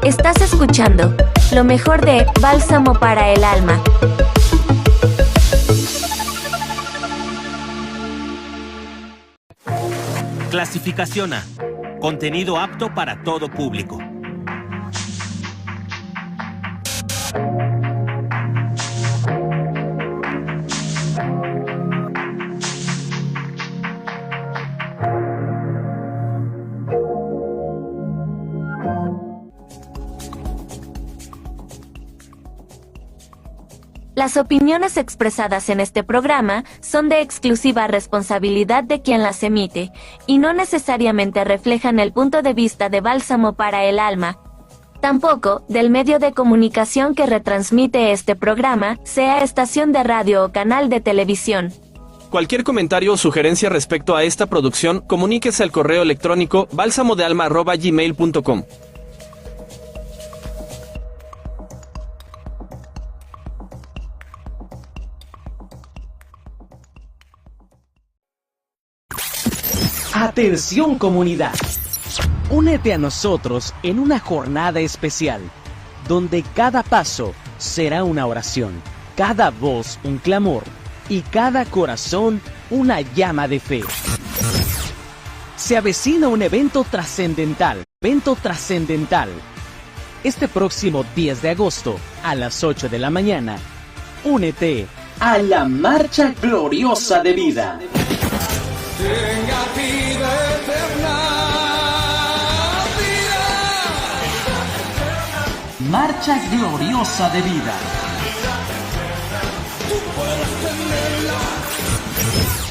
Estás escuchando lo mejor de Bálsamo para el Alma. Clasificación A. Contenido apto para todo público. Las opiniones expresadas en este programa son de exclusiva responsabilidad de quien las emite, y no necesariamente reflejan el punto de vista de Bálsamo para el Alma. Tampoco del medio de comunicación que retransmite este programa, sea estación de radio o canal de televisión. Cualquier comentario o sugerencia respecto a esta producción, comuníquese al correo electrónico balsamodealma@gmail.com. Atención comunidad, únete a nosotros en una jornada especial, donde cada paso será una oración, cada voz un clamor y cada corazón una llama de fe. Se avecina un evento trascendental. Este próximo 10 de agosto a las 8 de la mañana, únete a la Marcha Gloriosa de Vida. Tenga vida eterna, vida. Marcha Gloriosa de Vida.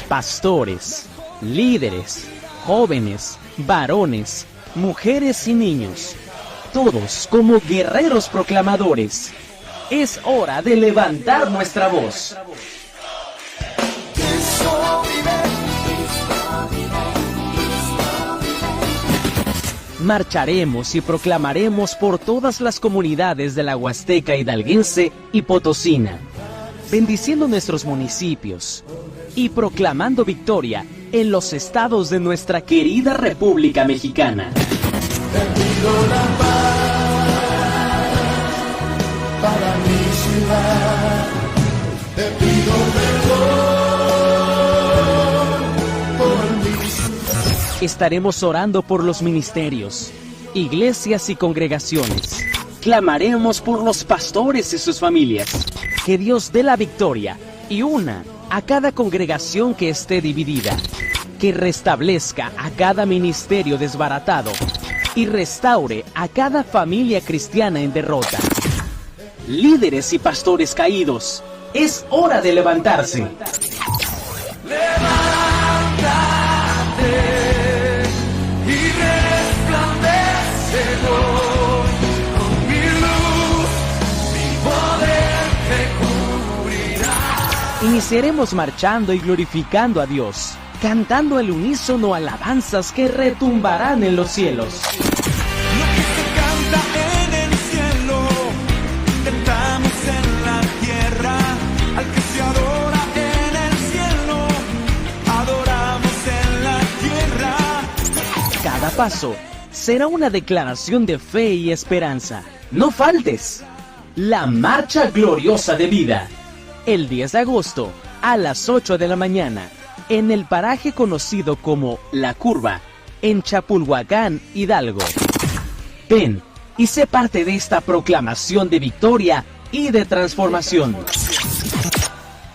Pastores, líderes, jóvenes, varones, mujeres y niños, todos como guerreros proclamadores. Es hora de levantar nuestra voz. Marcharemos y proclamaremos por todas las comunidades de la Huasteca hidalguense y potosina, bendiciendo nuestros municipios y proclamando victoria en los estados de nuestra querida República Mexicana. Te pido la paz para mi ciudad. Te pido perdón por mi ciudad. Estaremos orando por los ministerios, iglesias y congregaciones. Clamaremos por los pastores y sus familias. Que Dios dé la victoria y una a cada congregación que esté dividida. Que restablezca a cada ministerio desbaratado y restaure a cada familia cristiana en derrota. Líderes y pastores caídos, es hora de levantarse. Iniciaremos marchando y glorificando a Dios, cantando al unísono alabanzas que retumbarán en los cielos. Lo que se canta en el cielo, cantamos en la tierra, al que se adora en el cielo, adoramos en la tierra. Cada paso será una declaración de fe y esperanza. No faltes. La Marcha Gloriosa de Vida. El 10 de agosto, a las 8 de la mañana, en el paraje conocido como La Curva, en Chapulhuacán, Hidalgo. Ven y sé parte de esta proclamación de victoria y de transformación.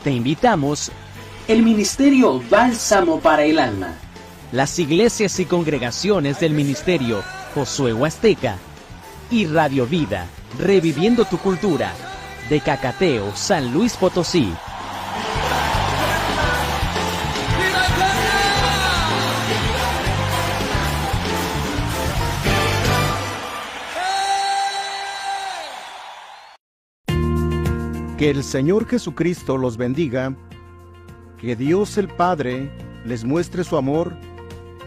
Te invitamos el Ministerio Bálsamo para el Alma, las iglesias y congregaciones del Ministerio Josué Huasteca y Radio Vida, reviviendo tu cultura, de Cacateo, San Luis Potosí. Que el Señor Jesucristo los bendiga, que Dios el Padre les muestre su amor,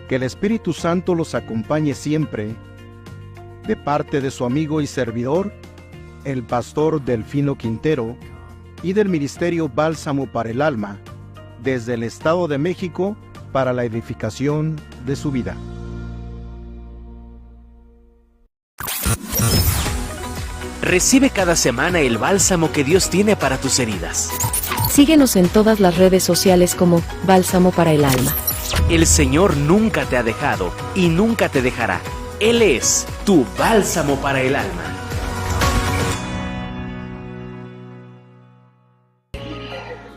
que el Espíritu Santo los acompañe siempre, de parte de su amigo y servidor, el pastor Delfino Quintero, y del Ministerio Bálsamo para el Alma, desde el Estado de México, para la edificación de su vida. Recibe cada semana el bálsamo que Dios tiene para tus heridas. Síguenos en todas las redes sociales como Bálsamo para el Alma. El Señor nunca te ha dejado y nunca te dejará. Él es tu bálsamo para el alma.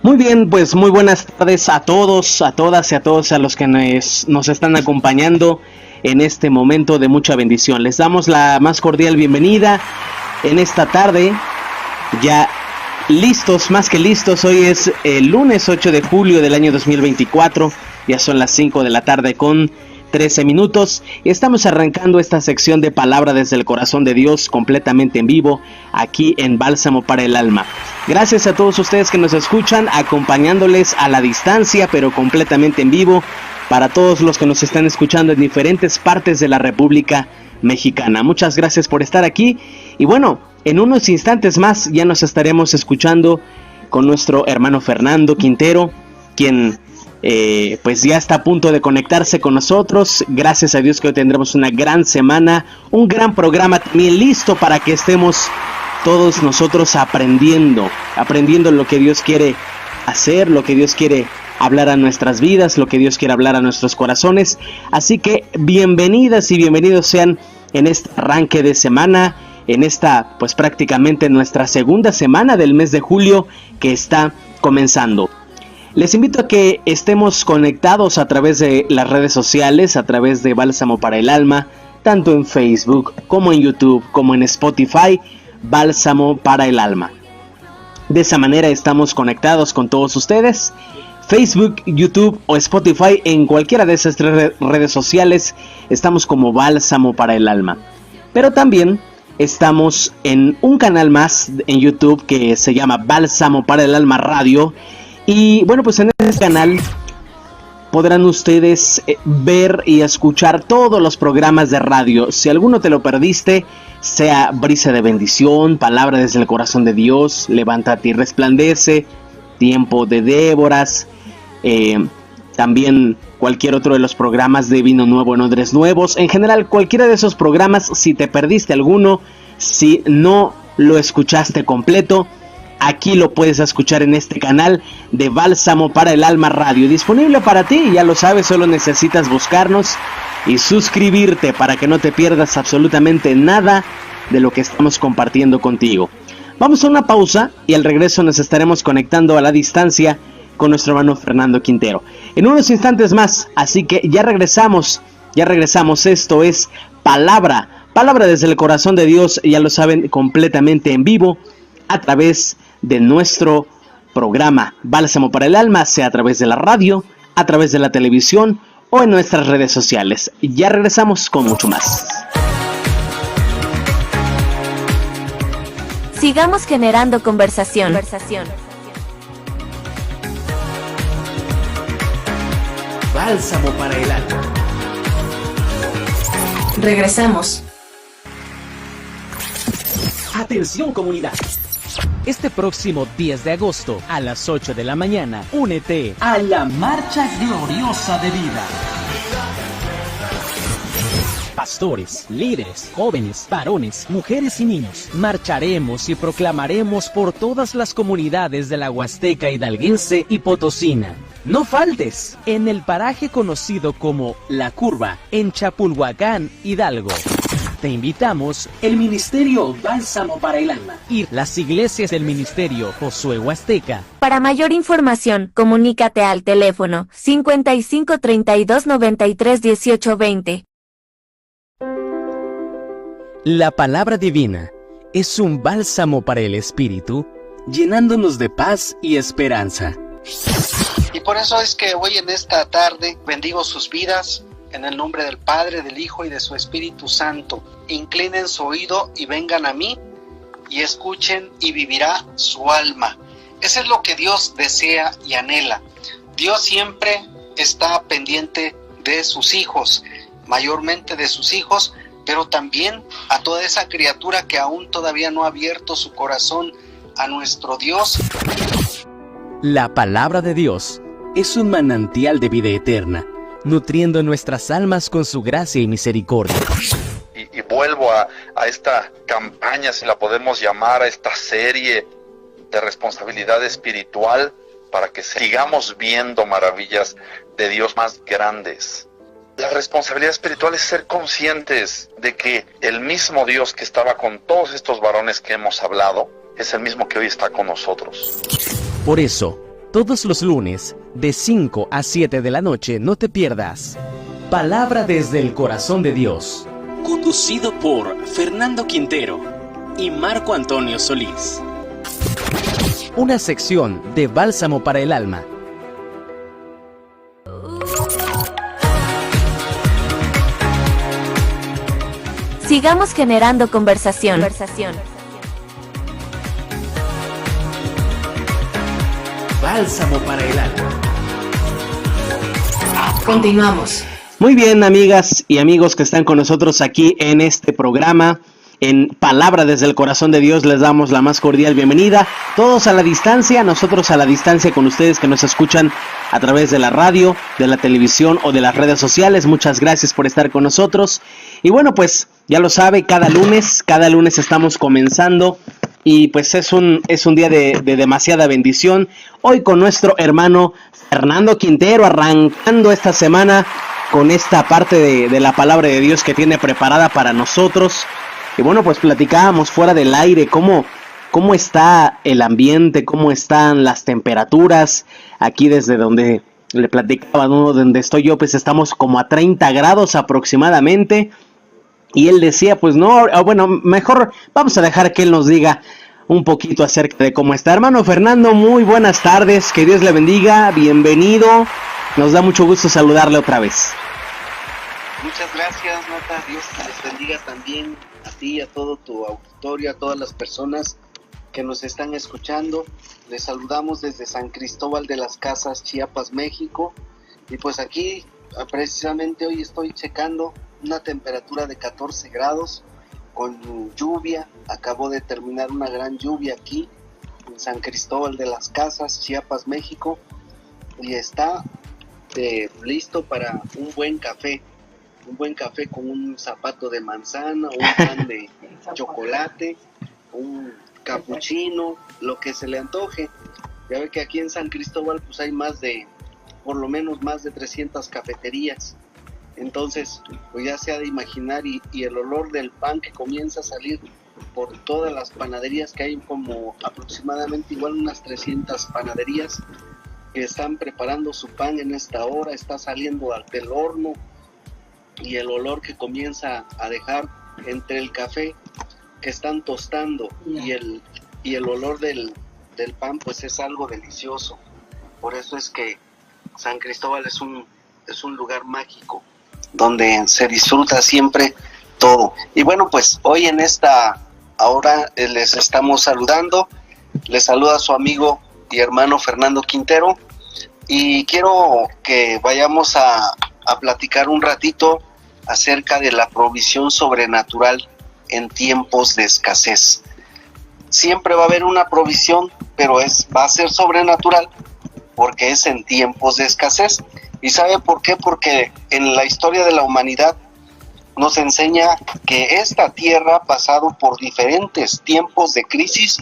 Muy bien, pues muy buenas tardes a todos, a todas y a todos a los que nos están acompañando en este momento de mucha bendición. Les damos la más cordial bienvenida en esta tarde, ya listos, más que listos. Hoy es el lunes 8 de julio del año 2024, ya son las 5 de la tarde con 13 minutos y estamos arrancando esta sección de Palabra desde el Corazón de Dios completamente en vivo aquí en Bálsamo para el Alma. Gracias a todos ustedes que nos escuchan, acompañándoles a la distancia pero completamente en vivo, para todos los que nos están escuchando en diferentes partes de la República Mexicana. Muchas gracias por estar aquí y bueno, en unos instantes más ya nos estaremos escuchando con nuestro hermano Fernando Quintero, quien pues ya está a punto de conectarse con nosotros. Gracias a Dios que hoy tendremos una gran semana, un gran programa también listo para que estemos todos nosotros aprendiendo lo que Dios quiere hacer, lo que Dios quiere hablar a nuestras vidas, lo que Dios quiere hablar a nuestros corazones. Así que bienvenidas y bienvenidos sean en este arranque de semana, en esta pues prácticamente nuestra segunda semana del mes de julio que está comenzando. Les invito a que estemos conectados a través de las redes sociales, a través de Bálsamo para el Alma, tanto en Facebook como en YouTube, como en Spotify, Bálsamo para el Alma. De esa manera estamos conectados con todos ustedes. Facebook, YouTube o Spotify, en cualquiera de esas tres redes sociales, estamos como Bálsamo para el Alma. Pero también estamos en un canal más en YouTube que se llama Bálsamo para el Alma Radio. Y bueno, pues en este canal podrán ustedes ver y escuchar todos los programas de radio. Si alguno te lo perdiste, sea Brisa de Bendición, Palabra desde el Corazón de Dios, Levántate y Resplandece, Tiempo de Déboras, también cualquier otro de los programas de Vino Nuevo en Odres Nuevos. En general, cualquiera de esos programas, si te perdiste alguno, si no lo escuchaste completo, aquí lo puedes escuchar en este canal de Bálsamo para el Alma Radio, disponible para ti, ya lo sabes, solo necesitas buscarnos y suscribirte para que no te pierdas absolutamente nada de lo que estamos compartiendo contigo. Vamos a una pausa y al regreso nos estaremos conectando a la distancia con nuestro hermano Fernando Quintero. En unos instantes más, así que ya regresamos, esto es Palabra desde el Corazón de Dios, ya lo saben, completamente en vivo, a través de nuestro programa Bálsamo para el Alma, sea a través de la radio, a través de la televisión o en nuestras redes sociales. Ya regresamos con mucho más. Sigamos generando conversación. Bálsamo para el alma. Regresamos. Atención comunidad. Este próximo 10 de agosto a las 8 de la mañana, únete a la Marcha Gloriosa de Vida. Pastores, líderes, jóvenes, varones, mujeres y niños, marcharemos y proclamaremos por todas las comunidades de la Huasteca hidalguense y potosina. No faltes en el paraje conocido como La Curva, en Chapulhuacán, Hidalgo. Te invitamos el Ministerio Bálsamo para el Alma y las iglesias del Ministerio Josué Huasteca. Para mayor información, comunícate al teléfono 55 32 93 18 20. La palabra divina es un bálsamo para el espíritu, llenándonos de paz y esperanza. Y por eso es que hoy en esta tarde bendigo sus vidas en el nombre del Padre, del Hijo y de su Espíritu Santo. Inclinen su oído y vengan a mí y escuchen y vivirá su alma. Eso es lo que Dios desea y anhela. Dios siempre está pendiente de sus hijos, mayormente de sus hijos, pero también a toda esa criatura que aún todavía no ha abierto su corazón a nuestro Dios. La palabra de Dios es un manantial de vida eterna, nutriendo nuestras almas con su gracia y misericordia. Y vuelvo a esta campaña, si la podemos llamar, a esta serie de responsabilidad espiritual, para que sigamos viendo maravillas de Dios más grandes. La responsabilidad espiritual es ser conscientes de que el mismo Dios que estaba con todos estos varones que hemos hablado, es el mismo que hoy está con nosotros. Por eso, todos los lunes, de 5 a 7 de la noche, no te pierdas Palabra desde el Corazón de Dios, conducido por Fernando Quintero y Marco Antonio Solís. Una sección de Bálsamo para el Alma. Sigamos generando conversación. Bálsamo para el Alma. Continuamos. Muy bien, amigas y amigos que están con nosotros aquí en este programa, en Palabra desde el Corazón de Dios, les damos la más cordial bienvenida. Todos a la distancia, nosotros a la distancia con ustedes que nos escuchan a través de la radio, de la televisión o de las redes sociales. Muchas gracias por estar con nosotros. Y bueno, pues ya lo sabe, cada lunes estamos comenzando y pues es un día de demasiada bendición. Hoy con nuestro hermano Fernando Quintero, arrancando esta semana con esta parte de la palabra de Dios que tiene preparada para nosotros. Y bueno, pues platicábamos fuera del aire cómo está el ambiente, cómo están las temperaturas. Aquí desde donde le platicaba, ¿no? Donde estoy yo, pues estamos como a 30 grados aproximadamente. Y él decía, pues no, bueno, mejor vamos a dejar que él nos diga un poquito acerca de cómo está. Hermano Fernando, muy buenas tardes, que Dios le bendiga, bienvenido. Nos da mucho gusto saludarle otra vez. Muchas gracias, Nota. Dios te les bendiga también a ti, a todo tu auditorio, a todas las personas que nos están escuchando. Les saludamos desde San Cristóbal de las Casas, Chiapas, México. Y pues aquí, precisamente hoy estoy checando una temperatura de 14 grados con lluvia. Acabó de terminar una gran lluvia aquí en San Cristóbal de las Casas, Chiapas, México. Y está listo para un buen café con un zapato de manzana, un pan de chocolate, un capuchino, lo que se le antoje. Ya ve que aquí en San Cristóbal pues hay por lo menos más de 300 cafeterías. Entonces pues ya se ha de imaginar, y el olor del pan que comienza a salir por todas las panaderías, que hay como aproximadamente igual unas 300 panaderías que están preparando su pan en esta hora, está saliendo del horno, y el olor que comienza a dejar entre el café que están tostando y el olor del pan, pues es algo delicioso. Por eso es que San Cristóbal es un lugar mágico donde se disfruta siempre todo. Y bueno, pues hoy en esta hora les estamos saludando. Les saluda su amigo y hermano Fernando Quintero, y quiero que vayamos a platicar un ratito acerca de la provisión sobrenatural en tiempos de escasez. Siempre va a haber una provisión, pero va a ser sobrenatural porque es en tiempos de escasez. ¿Y sabe por qué? Porque en la historia de la humanidad nos enseña que esta tierra ha pasado por diferentes tiempos de crisis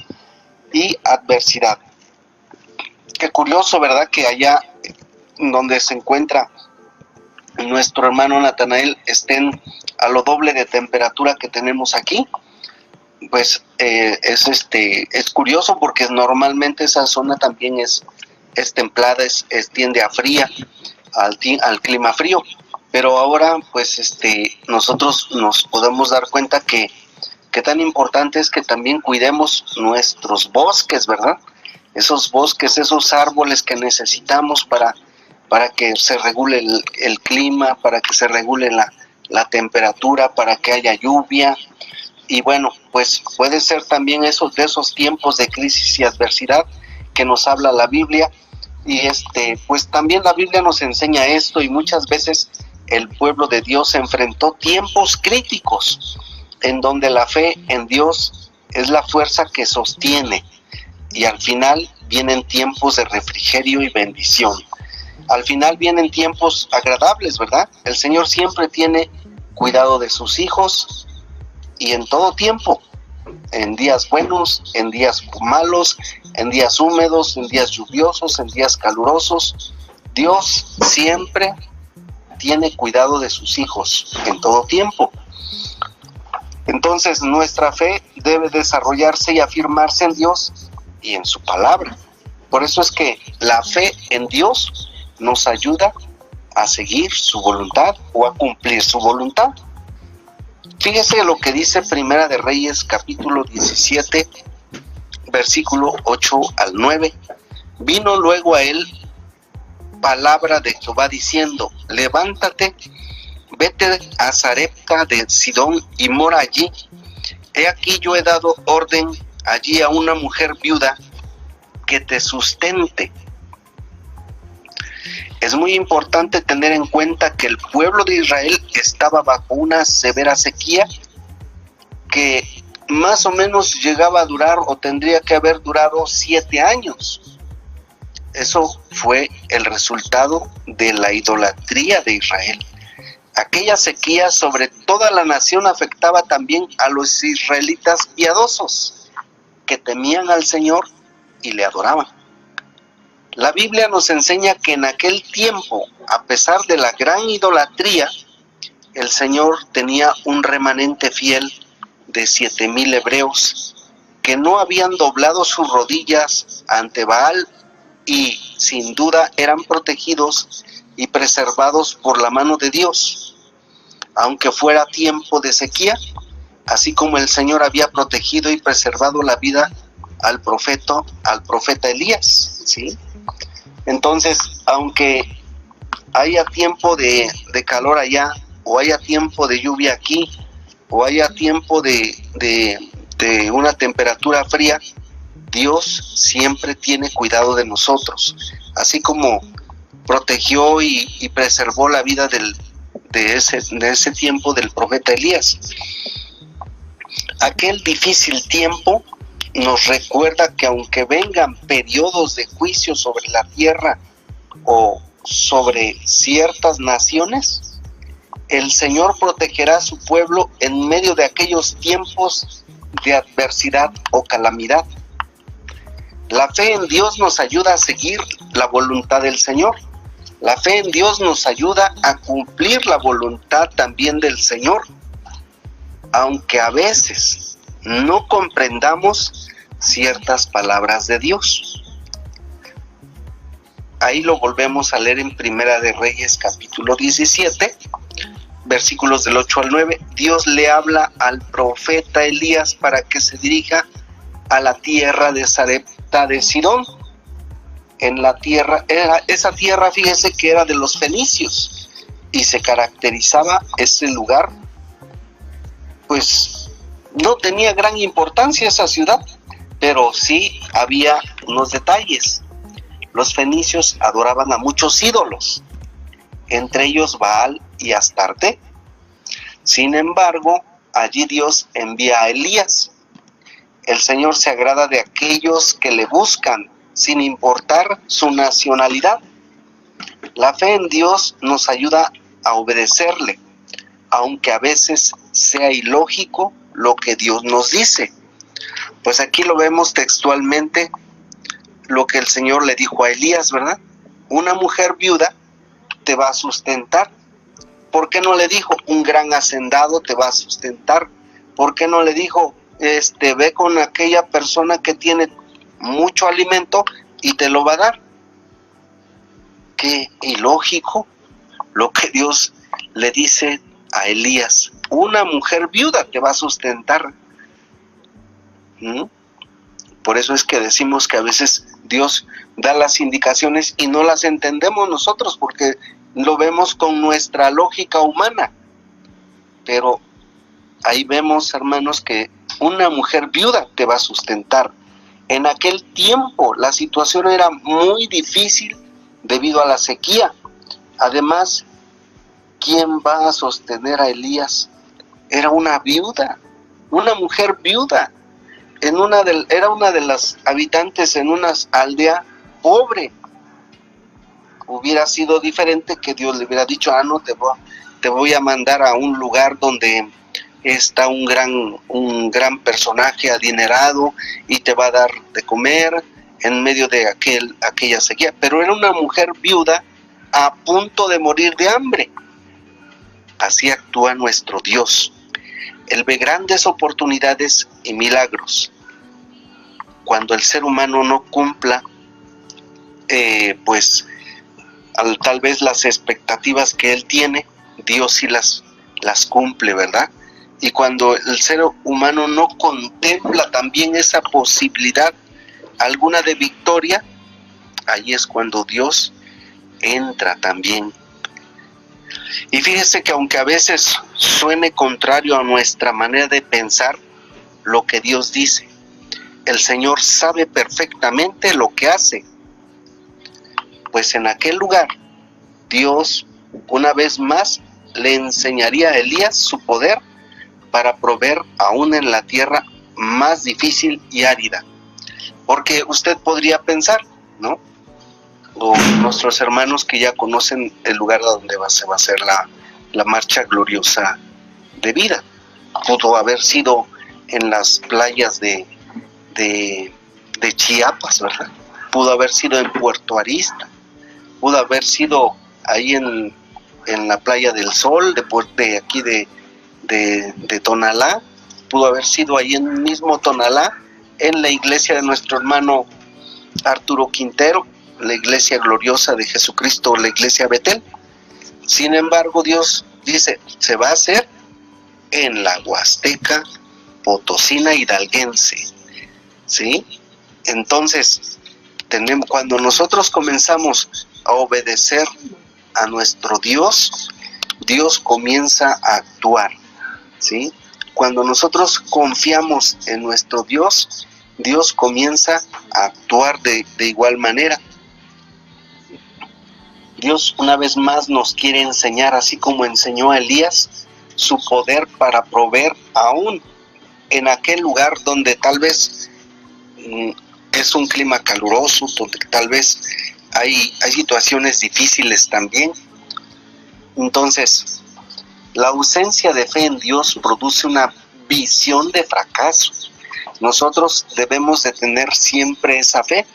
y adversidad. Qué curioso, ¿verdad? Que allá donde se encuentra nuestro hermano Natanael estén a lo doble de temperatura que tenemos aquí. Pues es curioso porque normalmente esa zona también es templada, tiende a fría, al clima frío. Pero ahora pues nosotros nos podemos dar cuenta que tan importante es que también cuidemos nuestros bosques, ¿verdad? Esos bosques, esos árboles que necesitamos para que se regule el clima, para que se regule la temperatura, para que haya lluvia. Y bueno, pues puede ser también de esos tiempos de crisis y adversidad que nos habla la Biblia. Y pues también la Biblia nos enseña esto, y muchas veces el pueblo de Dios se enfrentó tiempos críticos en donde la fe en Dios es la fuerza que sostiene, y al final vienen tiempos de refrigerio y bendición. Al final vienen tiempos agradables, ¿verdad? El Señor siempre tiene cuidado de sus hijos, y en todo tiempo, en días buenos, en días malos, en días húmedos, en días lluviosos, en días calurosos. Dios siempre tiene cuidado de sus hijos en todo tiempo. Entonces nuestra fe debe desarrollarse y afirmarse en Dios y en su palabra. Por eso es que la fe en Dios nos ayuda a seguir su voluntad o a cumplir su voluntad. Fíjese lo que dice Primera de Reyes, capítulo 17, versículo 8 al 9. Vino luego a él palabra de Jehová diciendo: levántate, vete a Sarepta de Sidón y mora allí. He aquí yo he dado orden allí a una mujer viuda que te sustente. Es muy importante tener en cuenta que el pueblo de Israel estaba bajo una severa sequía que más o menos llegaba a durar o tendría que haber durado 7 años. Eso fue el resultado de la idolatría de Israel. Aquella sequía sobre toda la nación afectaba también a los israelitas piadosos que temían al Señor y le adoraban. La Biblia nos enseña que en aquel tiempo, a pesar de la gran idolatría, el Señor tenía un remanente fiel de 7,000 hebreos que no habían doblado sus rodillas ante Baal y sin duda eran protegidos y preservados por la mano de Dios. Aunque fuera tiempo de sequía, así como el Señor había protegido y preservado la vida al profeta Elías, ¿sí? Entonces, aunque haya tiempo de calor allá, o haya tiempo de lluvia aquí, o haya tiempo de una temperatura fría, Dios siempre tiene cuidado de nosotros, así como protegió y preservó la vida de ese tiempo del profeta Elías. Aquel difícil tiempo nos recuerda que aunque vengan periodos de juicio sobre la tierra o sobre ciertas naciones, el Señor protegerá a su pueblo en medio de aquellos tiempos de adversidad o calamidad. La fe en Dios nos ayuda a seguir la voluntad del Señor. La fe en Dios nos ayuda a cumplir la voluntad también del Señor, aunque a veces no comprendamos ciertas palabras de Dios. Ahí lo volvemos a leer en Primera de Reyes, capítulo 17, versículos del 8 al 9. Dios le habla al profeta Elías para que se dirija a la tierra de Sarepta de Sidón. En la tierra, esa tierra, fíjese que era de los fenicios, y se caracterizaba ese lugar, pues no tenía gran importancia esa ciudad, pero sí había unos detalles. Los fenicios adoraban a muchos ídolos, entre ellos Baal y Astarte. Sin embargo, allí Dios envía a Elías. El Señor se agrada de aquellos que le buscan, sin importar su nacionalidad. La fe en Dios nos ayuda a obedecerle, aunque a veces sea ilógico lo que Dios nos dice. Pues aquí lo vemos textualmente, lo que el Señor le dijo a Elías, ¿verdad? Una mujer viuda te va a sustentar. ¿Por qué no le dijo un gran hacendado te va a sustentar? ¿Por qué no le dijo, ve con aquella persona que tiene mucho alimento y te lo va a dar? Qué ilógico lo que Dios le dice a Elías. Una mujer viuda te va a sustentar. Por eso es que decimos que a veces Dios da las indicaciones y no las entendemos nosotros porque lo vemos con nuestra lógica humana. Pero ahí vemos, hermanos, que una mujer viuda te va a sustentar. En aquel tiempo la situación era muy difícil debido a la sequía. Además, ¿quién va a sostener a Elías? Era una viuda, una mujer viuda. Era una de las habitantes en una aldea pobre. Hubiera sido diferente que Dios le hubiera dicho, no, te voy a mandar a un lugar donde está un gran personaje adinerado y te va a dar de comer en medio de aquella sequía. Pero era una mujer viuda a punto de morir de hambre. Así actúa nuestro Dios. Él ve grandes oportunidades y milagros. Cuando el ser humano no cumpla, tal vez las expectativas que él tiene, Dios sí las cumple, ¿verdad? Y cuando el ser humano no contempla también esa posibilidad alguna de victoria, ahí es cuando Dios entra también. Y fíjese que aunque a veces suene contrario a nuestra manera de pensar lo que Dios dice, el Señor sabe perfectamente lo que hace. Pues en aquel lugar, Dios una vez más le enseñaría a Elías su poder para proveer aún en la tierra más difícil y árida. Porque usted podría pensar, ¿no? O nuestros hermanos que ya conocen el lugar donde se va a hacer la marcha gloriosa de vida. Pudo haber sido en las playas de Chiapas, ¿verdad? Pudo haber sido en Puerto Arista, pudo haber sido ahí en la playa del Sol, de aquí de Tonalá, pudo haber sido ahí en mismo Tonalá, en la iglesia de nuestro hermano Arturo Quintero, la iglesia gloriosa de Jesucristo, la iglesia Betel. Sin embargo, Dios dice, se va a hacer en la Huasteca Potosina Hidalguense, ¿sí? Entonces, cuando nosotros comenzamos a obedecer a nuestro Dios, Dios comienza a actuar, ¿sí? Cuando nosotros confiamos en nuestro Dios, Dios comienza a actuar de igual manera. Dios una vez más nos quiere enseñar, así como enseñó a Elías, su poder para proveer aún en aquel lugar donde tal vez es un clima caluroso, donde tal vez hay situaciones difíciles también. Entonces, la ausencia de fe en Dios produce una visión de fracaso. Nosotros debemos de tener siempre esa fe.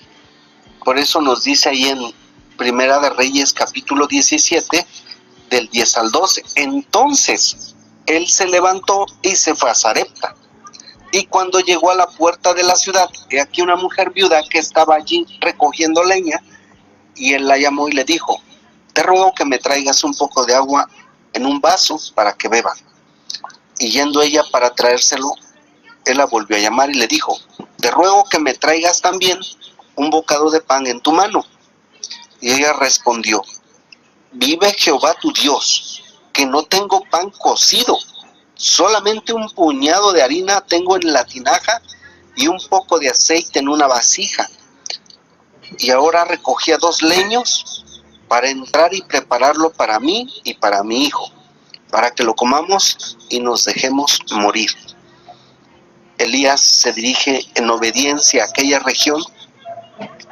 Por eso nos dice ahí en Primera de Reyes, capítulo 17, del 10 al 12. Entonces, él se levantó y se fue a Sarepta. Y cuando llegó a la puerta de la ciudad, he aquí una mujer viuda que estaba allí recogiendo leña, y él la llamó y le dijo, te ruego que me traigas un poco de agua en un vaso para que beba. Y yendo ella para traérselo, él la volvió a llamar y le dijo, te ruego que me traigas también un bocado de pan en tu mano. Y ella respondió, vive Jehová tu Dios, que no tengo pan cocido, solamente un puñado de harina tengo en la tinaja y un poco de aceite en una vasija. Y ahora recogía 2 leños para entrar y prepararlo para mí y para mi hijo, para que lo comamos y nos dejemos morir. Elías se dirige en obediencia a aquella región.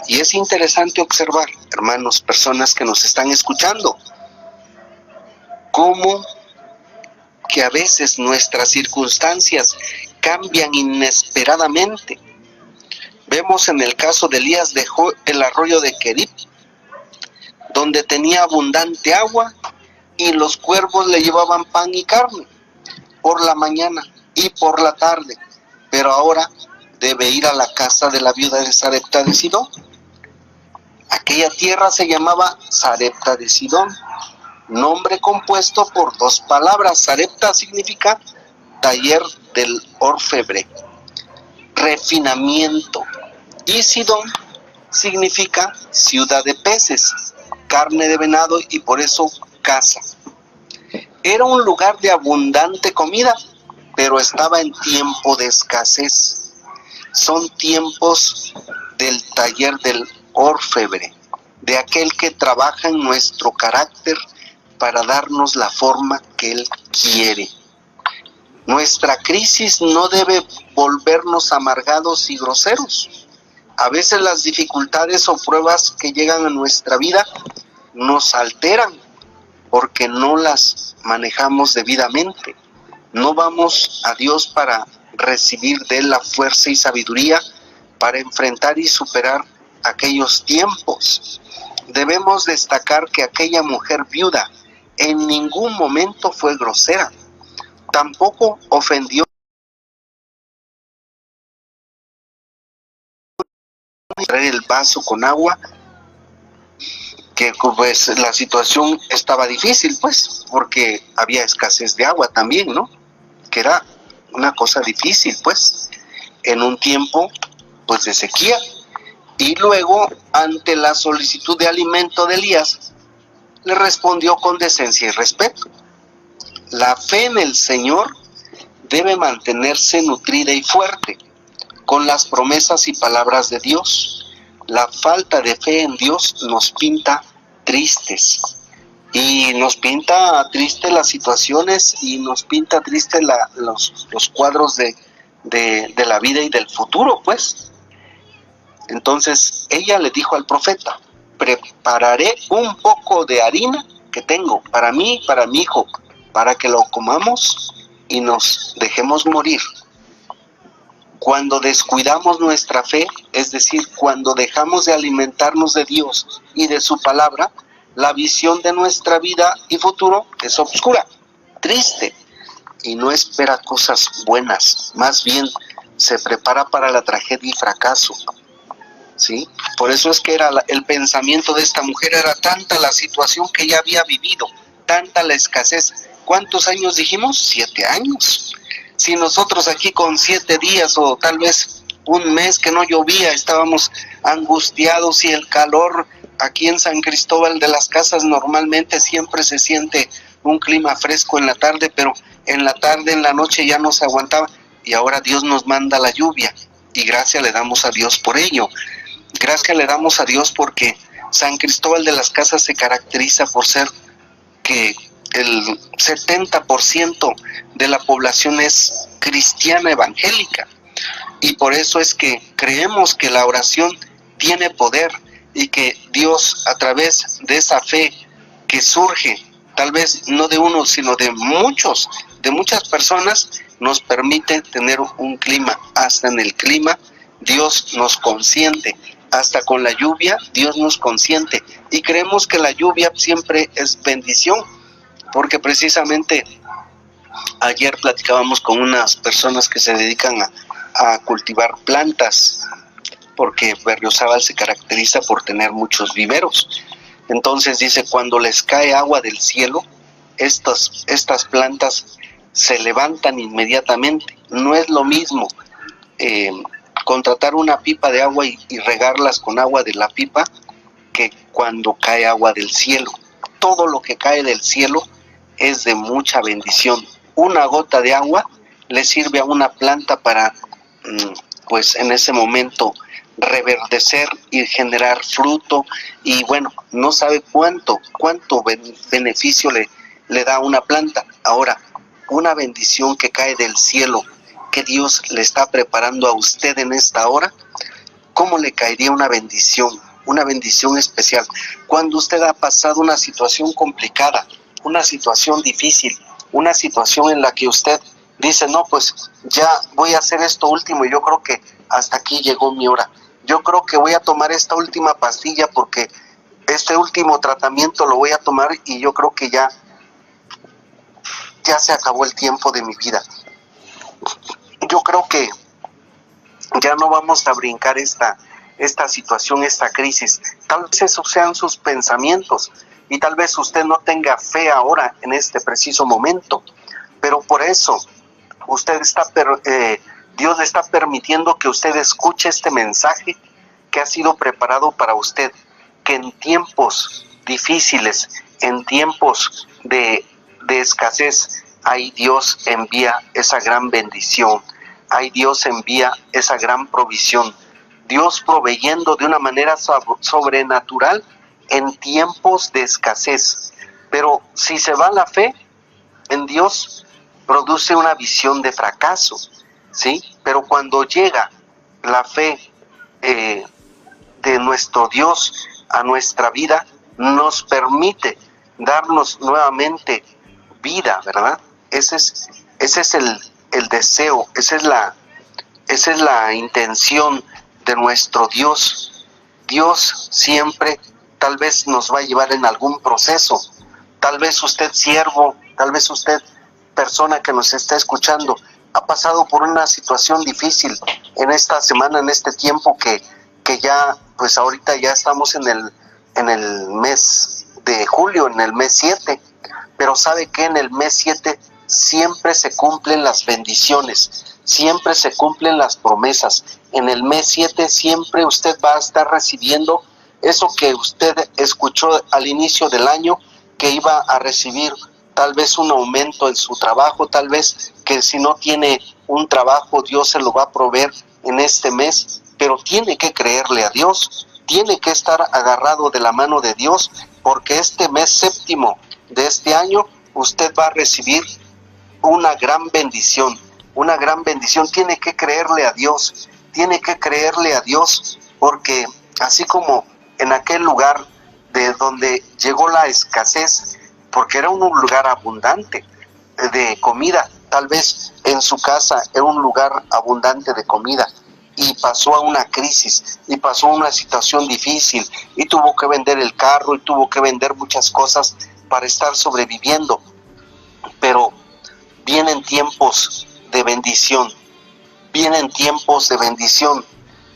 Y es interesante observar, hermanos, personas que nos están escuchando, cómo que a veces nuestras circunstancias cambian inesperadamente. Vemos en el caso de Elías, dejó el arroyo de Querib, donde tenía abundante agua, y los cuervos le llevaban pan y carne por la mañana y por la tarde, pero ahora debe ir a la casa de la viuda de Sarepta de Sidón. Aquella tierra se llamaba Sarepta de Sidón, nombre compuesto por 2 palabras. Sarepta significa taller del orfebre, refinamiento, y Sidón significa ciudad de peces, carne de venado, y por eso casa. Era un lugar de abundante comida, pero estaba en tiempo de escasez. Son tiempos del taller del orfebre, de aquel que trabaja en nuestro carácter para darnos la forma que él quiere. Nuestra crisis no debe volvernos amargados y groseros. A veces las dificultades o pruebas que llegan a nuestra vida nos alteran porque no las manejamos debidamente. No vamos a Dios para recibir de Él la fuerza y sabiduría para enfrentar y superar aquellos tiempos. Debemos destacar que aquella mujer viuda en ningún momento fue grosera, tampoco ofendió traer el vaso con agua, que pues la situación estaba difícil, pues, porque había escasez de agua también, ¿no? Que era una cosa difícil, pues, en un tiempo, pues, de sequía. Y luego, ante la solicitud de alimento de Elías, le respondió con decencia y respeto. La fe en el Señor debe mantenerse nutrida y fuerte con las promesas y palabras de Dios. La falta de fe en Dios nos pinta tristes, y nos pinta tristes las situaciones, y nos pinta tristes los cuadros de la vida y del futuro, pues. Entonces ella le dijo al profeta: prepararé un poco de harina que tengo para mí y para mi hijo, para que lo comamos y nos dejemos morir. Cuando descuidamos nuestra fe, es decir, cuando dejamos de alimentarnos de Dios y de su palabra, la visión de nuestra vida y futuro es oscura, triste, y no espera cosas buenas, más bien se prepara para la tragedia y fracaso, ¿sí? Por eso es que el pensamiento de esta mujer era tanta la situación que ella había vivido, tanta la escasez. ¿Cuántos años dijimos? 7 años. Si nosotros aquí con 7 días o tal vez un mes que no llovía estábamos angustiados, y el calor aquí en San Cristóbal de las Casas normalmente siempre se siente un clima fresco en la tarde, pero en la tarde, en la noche ya no se aguantaba, y ahora Dios nos manda la lluvia y gracias le damos a Dios por ello. Gracias le damos a Dios porque San Cristóbal de las Casas se caracteriza por ser que el 70% de la población es cristiana evangélica, y por eso es que creemos que la oración tiene poder y que Dios, a través de esa fe que surge, tal vez no de uno, sino de muchas personas, nos permite tener un clima. Hasta en el clima Dios nos consiente, hasta con la lluvia Dios nos consiente, y creemos que la lluvia siempre es bendición, porque precisamente ayer platicábamos con unas personas que se dedican a cultivar plantas, porque Berriozábal se caracteriza por tener muchos viveros. Entonces dice, cuando les cae agua del cielo, estas plantas se levantan inmediatamente. No es lo mismo contratar una pipa de agua y regarlas con agua de la pipa que cuando cae agua del cielo. Todo lo que cae del cielo es de mucha bendición. Una gota de agua le sirve a una planta para, pues en ese momento, reverdecer y generar fruto, y bueno, no sabe cuánto beneficio le da a una planta. Ahora, una bendición que cae del cielo, que Dios le está preparando a usted en esta hora, ¿cómo le caería una bendición especial? Cuando usted ha pasado una situación complicada, una situación difícil, una situación en la que usted dice, no, pues ya voy a hacer esto último y yo creo que hasta aquí llegó mi hora. Yo creo que voy a tomar esta última pastilla porque este último tratamiento lo voy a tomar y yo creo que ya se acabó el tiempo de mi vida. Yo creo que ya no vamos a brincar esta situación, esta crisis. Tal vez esos sean sus pensamientos y tal vez usted no tenga fe ahora en este preciso momento, pero por eso Dios le está permitiendo que usted escuche este mensaje que ha sido preparado para usted, que en tiempos difíciles, en tiempos de escasez, ahí Dios envía esa gran bendición, ahí Dios envía esa gran provisión, Dios proveyendo de una manera sobrenatural en tiempos de escasez. Pero si se va la fe en Dios, produce una visión de fracaso, ¿sí? Pero cuando llega la fe de nuestro Dios a nuestra vida, nos permite darnos nuevamente vida, ¿verdad? Esa Ese es el deseo, esa es la intención de nuestro Dios. Dios siempre tal vez nos va a llevar en algún proceso. Tal vez usted siervo, tal vez usted persona que nos está escuchando, ha pasado por una situación difícil en esta semana, en este tiempo que ya, pues ahorita ya estamos en el mes de julio, en el mes 7, pero sabe que en el mes 7 siempre se cumplen las bendiciones, siempre se cumplen las promesas. En el mes 7 siempre usted va a estar recibiendo eso que usted escuchó al inicio del año, que iba a recibir tal vez un aumento en su trabajo, tal vez que si no tiene un trabajo Dios se lo va a proveer en este mes, pero tiene que creerle a Dios, tiene que estar agarrado de la mano de Dios, porque este mes séptimo de este año usted va a recibir una gran bendición, tiene que creerle a Dios, porque así como en aquel lugar de donde llegó la escasez, porque era un lugar abundante de comida, tal vez en su casa era un lugar abundante de comida, y pasó a una crisis, y pasó a una situación difícil, y tuvo que vender el carro, y tuvo que vender muchas cosas para estar sobreviviendo. Pero vienen tiempos de bendición,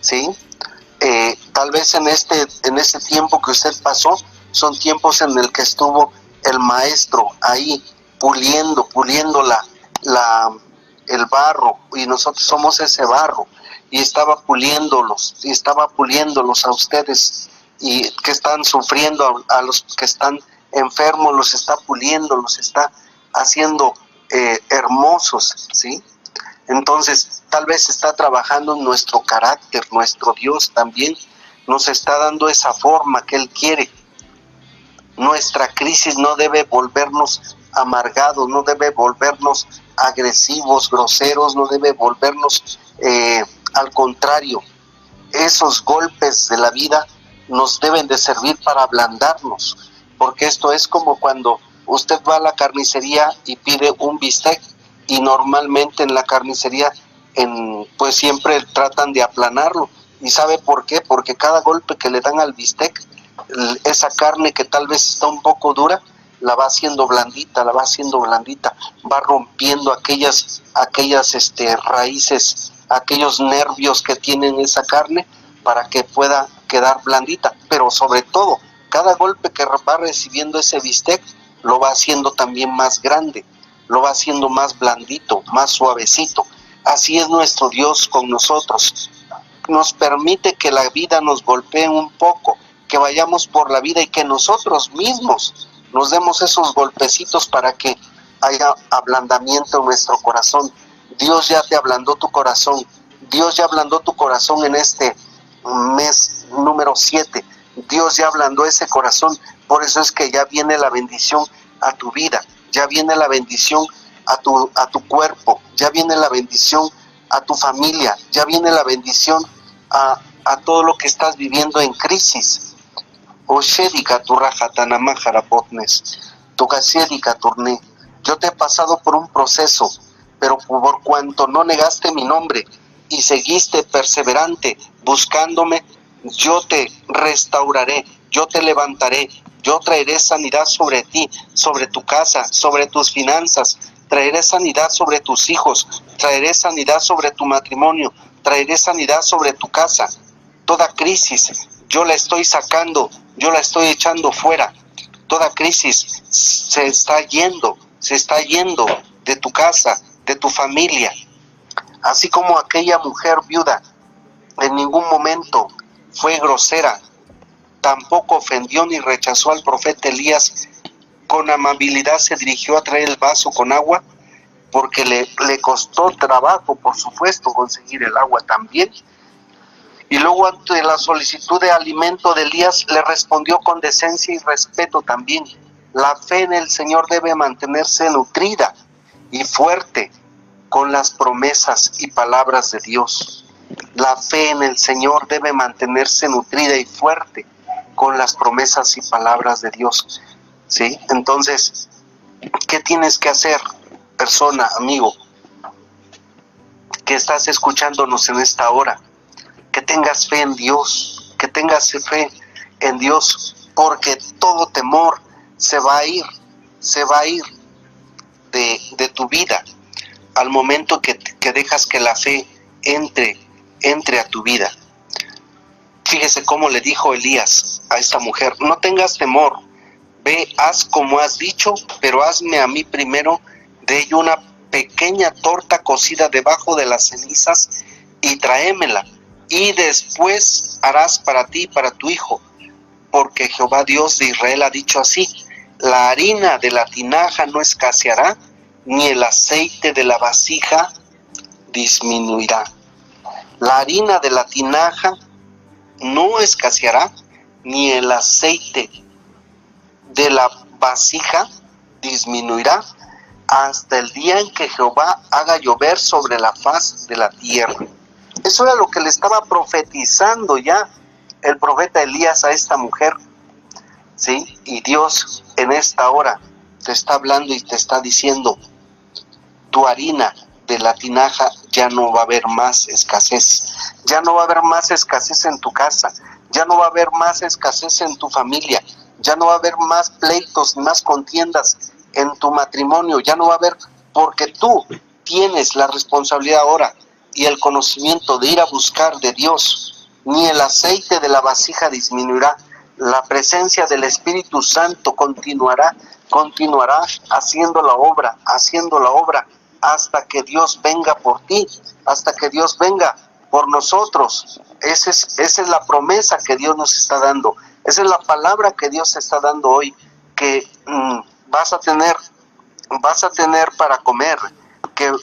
¿sí? Tal vez en este tiempo que usted pasó, son tiempos en el que estuvo el maestro ahí puliendo el barro, y nosotros somos ese barro, y estaba puliéndolos a ustedes, y que están sufriendo, a los que están enfermos, los está puliendo, los está haciendo hermosos, ¿sí? Entonces, tal vez está trabajando en nuestro carácter, nuestro Dios también nos está dando esa forma que Él quiere. Nuestra crisis no debe volvernos amargados, no debe volvernos agresivos, groseros, no debe volvernos, al contrario, esos golpes de la vida nos deben de servir para ablandarnos, porque esto es como cuando usted va a la carnicería y pide un bistec, y normalmente en la carnicería pues siempre tratan de aplanarlo. ¿Y sabe por qué? Porque cada golpe que le dan al bistec, esa carne que tal vez está un poco dura, la va haciendo blandita, va rompiendo aquellas raíces, aquellos nervios que tienen esa carne para que pueda quedar blandita. Pero sobre todo, cada golpe que va recibiendo ese bistec lo va haciendo también más grande, lo va haciendo más blandito, más suavecito. Así es nuestro Dios con nosotros. Nos permite que la vida nos golpee un poco, que vayamos por la vida y que nosotros mismos nos demos esos golpecitos para que haya ablandamiento en nuestro corazón. Dios ya te ablandó tu corazón. Dios ya ablandó tu corazón en este mes número 7. Dios ya ablandó ese corazón. Por eso es que ya viene la bendición a tu vida. Ya viene la bendición a tu cuerpo. Ya viene la bendición a tu familia. Ya viene la bendición a todo lo que estás viviendo en crisis. Oshedika turrajatana jarapotnes, tocasiedika turné. Yo te he pasado por un proceso, pero por cuanto no negaste mi nombre y seguiste perseverante buscándome, yo te restauraré, yo te levantaré, yo traeré sanidad sobre ti, sobre tu casa, sobre tus finanzas, traeré sanidad sobre tus hijos, traeré sanidad sobre tu matrimonio, traeré sanidad sobre tu casa. Toda crisis yo la estoy sacando, yo la estoy echando fuera. Toda crisis se está yendo de tu casa, de tu familia. Así como aquella mujer viuda en ningún momento fue grosera, tampoco ofendió ni rechazó al profeta Elías, con amabilidad se dirigió a traer el vaso con agua, porque le costó trabajo, por supuesto, conseguir el agua también. Y luego, ante la solicitud de alimento de Elías, le respondió con decencia y respeto también. La fe en el Señor debe mantenerse nutrida y fuerte con las promesas y palabras de Dios. La fe en el Señor debe mantenerse nutrida y fuerte con las promesas y palabras de Dios. ¿Sí? Entonces, ¿qué tienes que hacer? persona, amigo, que estás escuchándonos en esta hora, que tengas fe en Dios, que tengas fe en Dios, porque todo temor se va a ir de tu vida al momento que dejas que la fe entre a tu vida. Fíjese cómo le dijo Elías a esta mujer: no tengas temor, ve, haz como has dicho, pero hazme a mí primero de ello una pequeña torta cocida debajo de las cenizas y tráemela, y después harás para ti y para tu hijo, porque Jehová Dios de Israel ha dicho así: la harina de la tinaja no escaseará, ni el aceite de la vasija disminuirá. La harina de la tinaja no escaseará, ni el aceite de la vasija disminuirá, hasta el día en que Jehová haga llover sobre la faz de la tierra. Eso era lo que le estaba profetizando ya el profeta Elías a esta mujer, ¿sí? Y Dios en esta hora te está hablando y te está diciendo: tu harina de la tinaja ya no va a haber más escasez, ya no va a haber más escasez en tu casa, ya no va a haber más escasez en tu familia, ya no va a haber más pleitos ni más contiendas en tu matrimonio, ya no va a haber, porque tú tienes la responsabilidad ahora y el conocimiento de ir a buscar de Dios. Ni el aceite de la vasija disminuirá, la presencia del Espíritu Santo continuará haciendo la obra hasta que Dios venga por ti, hasta que Dios venga por nosotros. Esa es la promesa que Dios nos está dando, esa es la palabra que Dios está dando hoy, que vas a tener para comer, que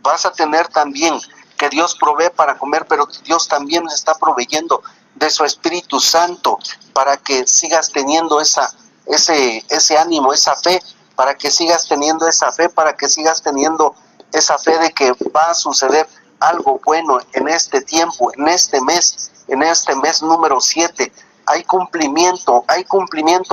vas a tener también, que Dios provee para comer, pero Dios también les está proveyendo de su Espíritu Santo para que sigas teniendo ese ánimo, esa fe, para que sigas teniendo esa fe, para que sigas teniendo esa fe de que va a suceder algo bueno en este tiempo, en este mes número 7. Hay cumplimiento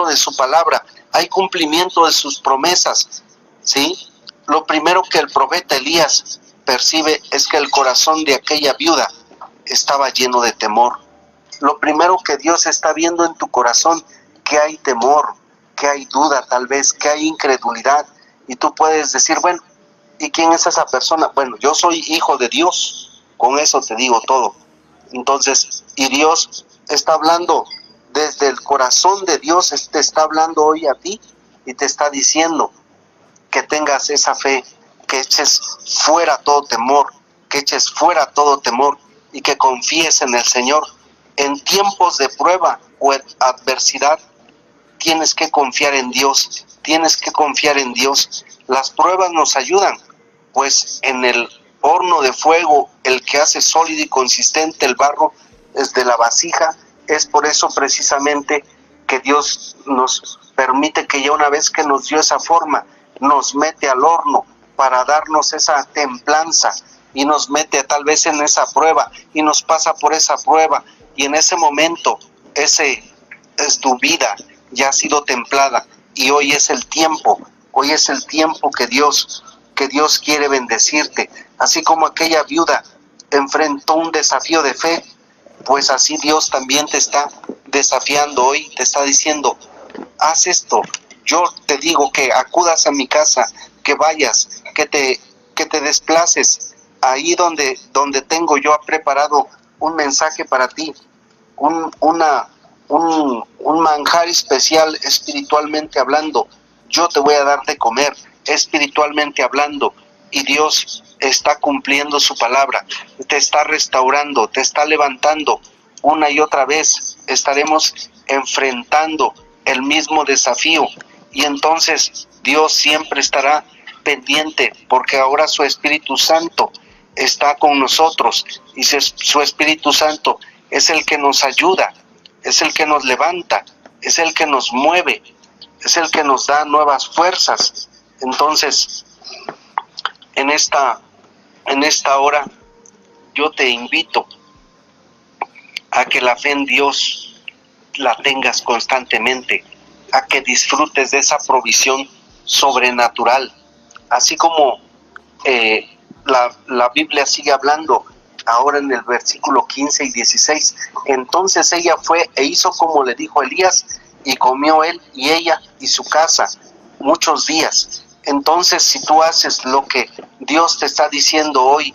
de su palabra, hay cumplimiento de sus promesas, ¿sí? Lo primero que el profeta Elías percibe es que el corazón de aquella viuda estaba lleno de temor. Lo primero que Dios está viendo en tu corazón, que hay temor, que hay duda tal vez, que hay incredulidad. Y tú puedes decir, bueno, ¿y quién es esa persona? Bueno, yo soy hijo de Dios, con eso te digo todo. Entonces, y Dios está hablando desde el corazón de Dios, te está hablando hoy a ti y te está diciendo que tengas esa fe, que eches fuera todo temor, y que confíes en el Señor. En tiempos de prueba o adversidad, tienes que confiar en Dios, Las pruebas nos ayudan, pues en el horno de fuego, el que hace sólido y consistente el barro es de la vasija. Es por eso precisamente que Dios nos permite que ya una vez que nos dio esa forma, nos mete al horno para darnos esa templanza, y nos mete tal vez en esa prueba y nos pasa por esa prueba, y en ese momento tu vida ya ha sido templada, y hoy es el tiempo que Dios quiere bendecirte. Así como aquella viuda enfrentó un desafío de fe, pues así Dios también te está desafiando hoy, te está diciendo: haz esto. Yo te digo que acudas a mi casa, que vayas, que te desplaces ahí donde tengo yo preparado un mensaje para ti, un manjar especial espiritualmente hablando. Yo te voy a dar de comer espiritualmente hablando, y Dios está cumpliendo su palabra, te está restaurando, te está levantando. Una y otra vez estaremos enfrentando el mismo desafío, y entonces Dios siempre estará pendiente, porque ahora su Espíritu Santo está con nosotros, y su Espíritu Santo es el que nos ayuda, es el que nos levanta, es el que nos mueve, es el que nos da nuevas fuerzas. Entonces, en esta hora, yo te invito a que la fe en Dios la tengas constantemente, a que disfrutes de esa provisión sobrenatural, así como la Biblia sigue hablando ahora en el versículo 15 y 16. Entonces ella fue e hizo como le dijo Elías, y comió él y ella y su casa muchos días. Entonces, si tú haces lo que Dios te está diciendo hoy,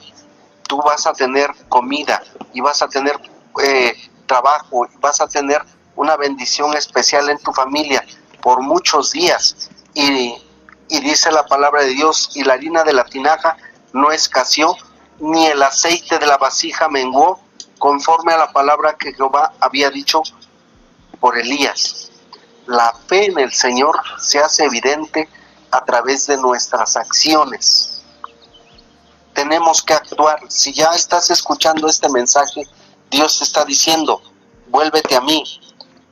tú vas a tener comida y vas a tener trabajo, y vas a tener una bendición especial en tu familia por muchos días. Y dice la palabra de Dios, y la harina de la tinaja no escaseó, ni el aceite de la vasija menguó, conforme a la palabra que Jehová había dicho por Elías. La fe en el Señor se hace evidente a través de nuestras acciones. Tenemos que actuar. Si ya estás escuchando este mensaje, Dios te está diciendo, vuélvete a mí,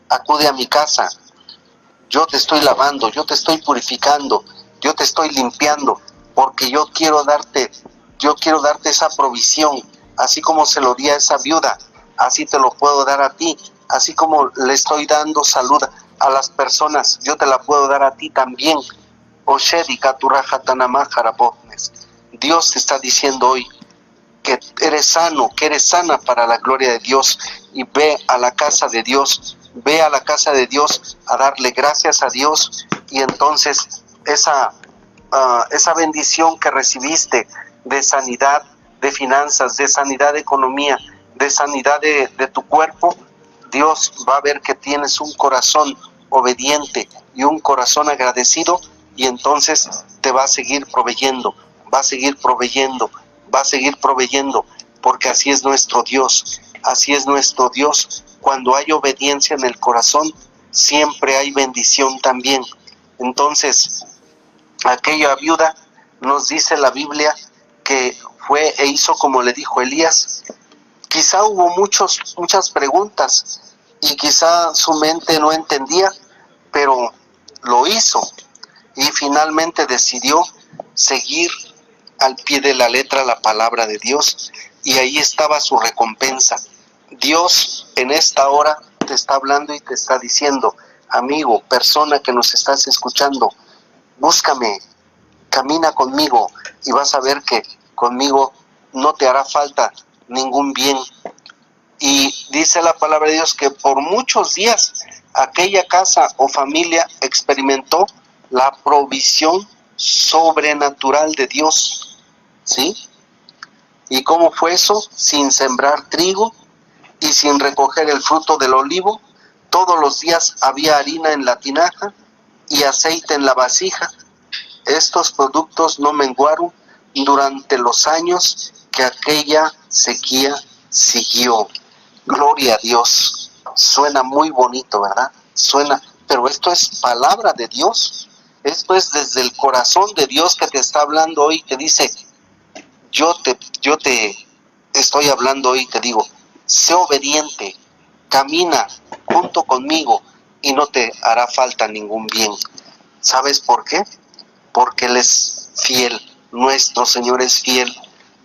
acude a mi casa, yo te estoy lavando, yo te estoy purificando, yo te estoy limpiando, porque yo quiero darte esa provisión, así como se lo di a esa viuda, así te lo puedo dar a ti, así como le estoy dando salud a las personas, yo te la puedo dar a ti también. Dios te está diciendo hoy que eres sano, que eres sana para la gloria de Dios, y ve a la casa de Dios, ve a la casa de Dios a darle gracias a Dios, y entonces esa bendición que recibiste de sanidad, de finanzas, de sanidad de economía, de sanidad de tu cuerpo, Dios va a ver que tienes un corazón obediente y un corazón agradecido, y entonces te va a seguir proveyendo, va a seguir proveyendo, va a seguir proveyendo, porque así es nuestro Dios, así es nuestro Dios. Cuando hay obediencia en el corazón, siempre hay bendición también. Entonces, aquella viuda, nos dice la Biblia, que fue e hizo como le dijo Elías. Quizá hubo muchas preguntas, y quizá su mente no entendía, pero lo hizo, y finalmente decidió seguir al pie de la letra la palabra de Dios, y ahí estaba su recompensa. Dios en esta hora te está hablando y te está diciendo, amigo, persona que nos estás escuchando, búscame, camina conmigo, y vas a ver que conmigo no te hará falta ningún bien. Y dice la palabra de Dios que por muchos días aquella casa o familia experimentó la provisión sobrenatural de Dios, ¿sí? ¿Y cómo fue eso? Sin sembrar trigo y sin recoger el fruto del olivo, todos los días había harina en la tinaja y aceite en la vasija. Estos productos no menguaron durante los años que aquella sequía siguió. Gloria a Dios. Suena muy bonito, ¿verdad? Suena, pero esto es palabra de Dios. Esto es desde el corazón de Dios que te está hablando hoy, que dice, yo te estoy hablando hoy, te digo, sé obediente, camina junto conmigo y no te hará falta ningún bien. ¿Sabes por qué? Porque Él es fiel, nuestro Señor es fiel,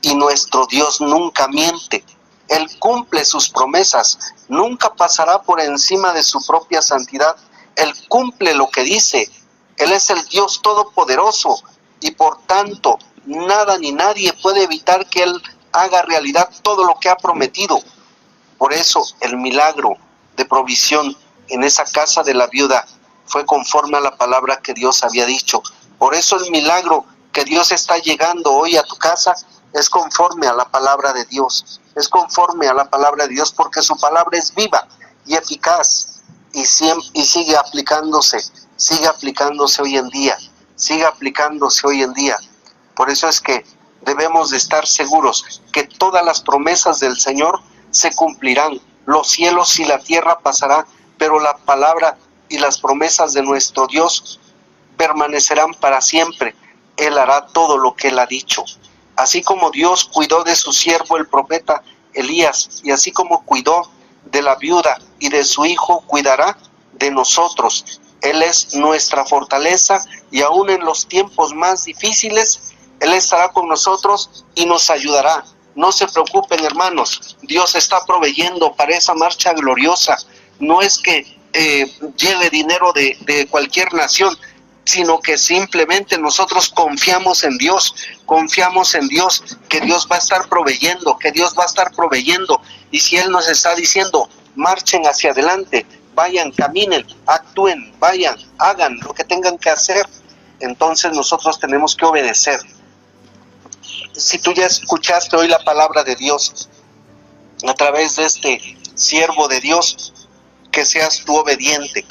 y nuestro Dios nunca miente. Él cumple sus promesas, nunca pasará por encima de su propia santidad. Él cumple lo que dice. Él es el Dios todopoderoso, y por tanto nada ni nadie puede evitar que Él haga realidad todo lo que ha prometido. Por eso el milagro de provisión en esa casa de la viuda fue conforme a la palabra que Dios había dicho. Por eso el milagro que Dios está llegando hoy a tu casa es conforme a la palabra de Dios. Es conforme a la palabra de Dios, porque su palabra es viva y eficaz, y sigue aplicándose hoy en día, sigue aplicándose hoy en día. Por eso es que debemos de estar seguros que todas las promesas del Señor se cumplirán. Los cielos y la tierra pasarán, pero la palabra y las promesas de nuestro Dios permanecerán para siempre. Él hará todo lo que Él ha dicho. Así como Dios cuidó de su siervo el profeta Elías, y así como cuidó de la viuda y de su hijo, cuidará de nosotros. Él es nuestra fortaleza, y aún en los tiempos más difíciles, Él estará con nosotros y nos ayudará. No se preocupen, hermanos, Dios está proveyendo para esa marcha gloriosa. No es que lleve dinero de cualquier nación. sino que simplemente nosotros confiamos en Dios, que Dios va a estar proveyendo, y si Él nos está diciendo, marchen hacia adelante, vayan, caminen, actúen, vayan, hagan lo que tengan que hacer, entonces nosotros tenemos que obedecer. Si tú ya escuchaste hoy la palabra de Dios a través de este siervo de Dios, que seas tú obediente,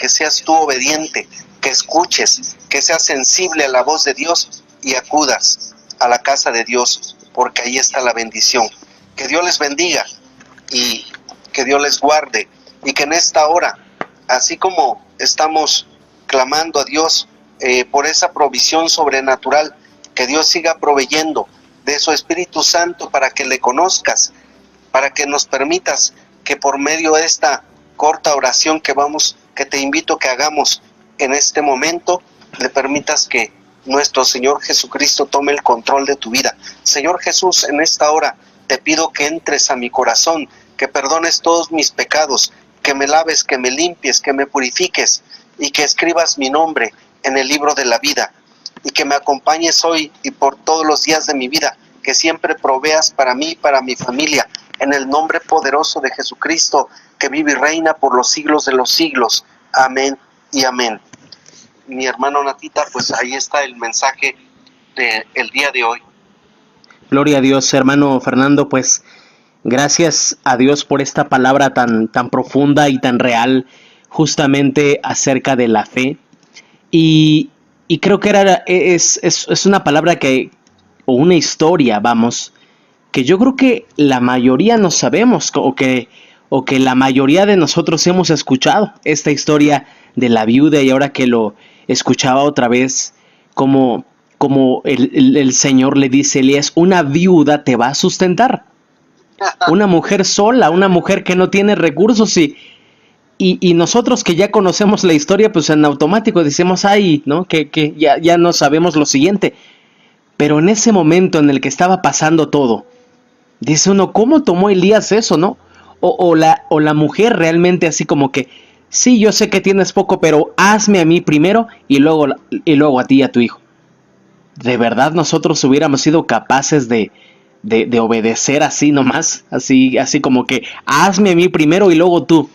que escuches, que seas sensible a la voz de Dios y acudas a la casa de Dios, porque ahí está la bendición. Que Dios les bendiga y que Dios les guarde, y que en esta hora, así como estamos clamando a Dios por esa provisión sobrenatural, que Dios siga proveyendo de su Espíritu Santo para que le conozcas, para que nos permitas que por medio de esta corta oración que te invito que hagamos en este momento, le permitas que nuestro Señor Jesucristo tome el control de tu vida. Señor Jesús, en esta hora te pido que entres a mi corazón, que perdones todos mis pecados, que me laves, que me limpies, que me purifiques y que escribas mi nombre en el libro de la vida, y que me acompañes hoy y por todos los días de mi vida, que siempre proveas para mí y para mi familia, en el nombre poderoso de Jesucristo, que vive y reina por los siglos de los siglos. Amén y amén. Mi hermano Natita, pues ahí está el mensaje del día de hoy. Gloria a Dios, hermano Fernando, pues gracias a Dios por esta palabra tan profunda y tan real, justamente acerca de la fe. Y creo que es una palabra o una historia, vamos, que yo creo que la mayoría no sabemos, o que la mayoría de nosotros hemos escuchado esta historia de la viuda, y ahora que lo escuchaba otra vez, como el Señor le dice a Elías, una viuda te va a sustentar, una mujer sola, una mujer que no tiene recursos, y nosotros que ya conocemos la historia, pues en automático decimos, ay, ¿no? Que ya no sabemos lo siguiente. Pero en ese momento en el que estaba pasando todo, dice uno, ¿cómo tomó Elías eso, no? O la mujer realmente así como que, sí, yo sé que tienes poco, pero hazme a mí primero y luego a ti y a tu hijo. ¿De verdad nosotros hubiéramos sido capaces de obedecer así nomás? Así como que, hazme a mí primero y luego tú.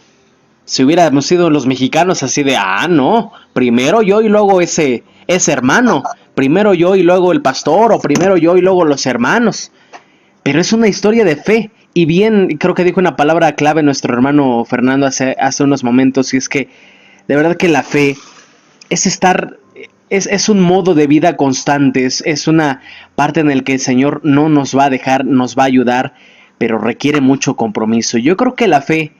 Si hubiéramos sido los mexicanos así de, no, primero yo y luego ese hermano, primero yo y luego el pastor, o primero yo y luego los hermanos. Pero es una historia de fe, y bien, creo que dijo una palabra clave nuestro hermano Fernando hace unos momentos, y es que, de verdad que la fe es un modo de vida constante, es una parte en la que el Señor no nos va a dejar, nos va a ayudar, pero requiere mucho compromiso. Yo creo que la fe,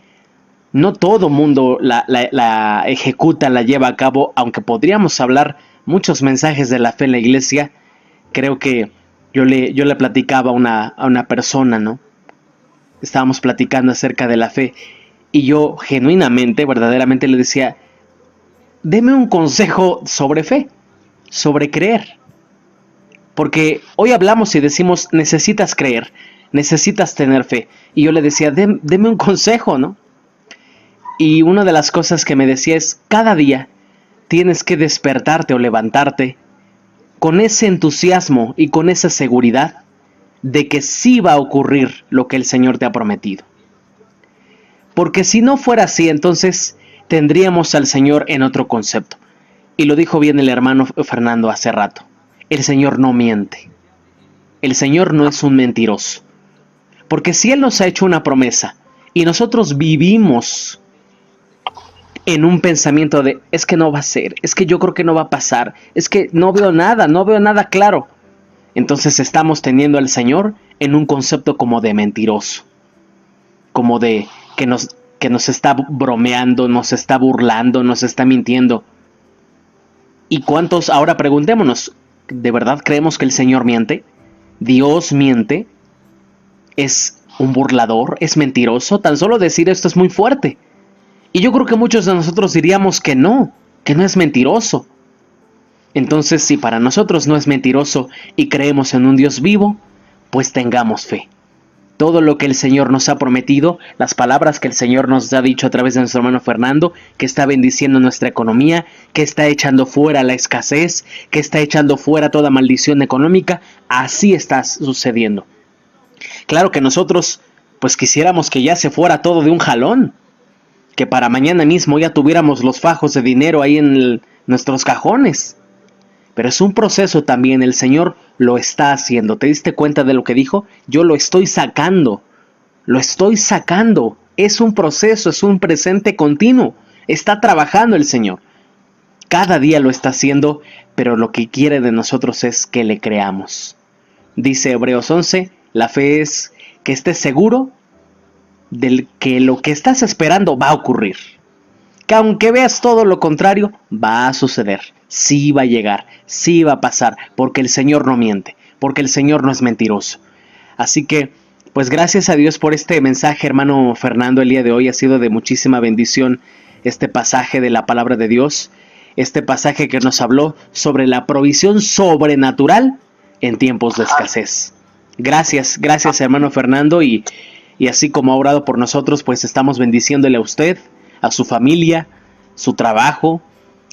no todo mundo la ejecuta, la lleva a cabo, aunque podríamos hablar muchos mensajes de la fe en la iglesia. Creo que yo le platicaba a una persona, ¿no? Estábamos platicando acerca de la fe, y yo genuinamente, verdaderamente le decía, deme un consejo sobre fe, sobre creer. Porque hoy hablamos y decimos, necesitas creer, necesitas tener fe. Y yo le decía, deme un consejo, ¿no? Y una de las cosas que me decía es, cada día tienes que despertarte o levantarte con ese entusiasmo y con esa seguridad de que sí va a ocurrir lo que el Señor te ha prometido. Porque si no fuera así, entonces tendríamos al Señor en otro concepto. Y lo dijo bien el hermano Fernando hace rato. El Señor no miente. El Señor no es un mentiroso. Porque si Él nos ha hecho una promesa y nosotros vivimos en un pensamiento de, es que no va a ser, es que yo creo que no va a pasar, es que no veo nada claro, entonces estamos teniendo al Señor en un concepto como de mentiroso, como de que nos está bromeando, nos está burlando, nos está mintiendo. ¿Y cuántos, ahora preguntémonos, ¿de verdad creemos que el Señor miente? ¿Dios miente? ¿Es un burlador? ¿Es mentiroso? Tan solo decir esto es muy fuerte. Y yo creo que muchos de nosotros diríamos que no es mentiroso. Entonces, si para nosotros no es mentiroso y creemos en un Dios vivo, pues tengamos fe. todo lo que el Señor nos ha prometido, las palabras que el Señor nos ha dicho a través de nuestro hermano Fernando, que está bendiciendo nuestra economía, que está echando fuera la escasez, que está echando fuera toda maldición económica. Así está sucediendo. Claro que nosotros pues quisiéramos que ya se fuera todo de un jalón, que para mañana mismo ya tuviéramos los fajos de dinero ahí en nuestros cajones. Pero es un proceso también, el Señor lo está haciendo. ¿Te diste cuenta de lo que dijo? Yo lo estoy sacando. Lo estoy sacando. Es un proceso, es un presente continuo. Está trabajando el Señor. Cada día lo está haciendo, pero lo que quiere de nosotros es que le creamos. Dice Hebreos 11, la fe es que estés seguro de que lo que estás esperando va a ocurrir. Que aunque veas todo lo contrario, va a suceder. Sí va a llegar, sí va a pasar, porque el Señor no miente, porque el Señor no es mentiroso. Así que, pues gracias a Dios por este mensaje, hermano Fernando, el día de hoy ha sido de muchísima bendición este pasaje de la palabra de Dios, este pasaje que nos habló sobre la provisión sobrenatural en tiempos de escasez. Gracias hermano Fernando, y así como ha orado por nosotros, pues estamos bendiciéndole a usted, a su familia, su trabajo,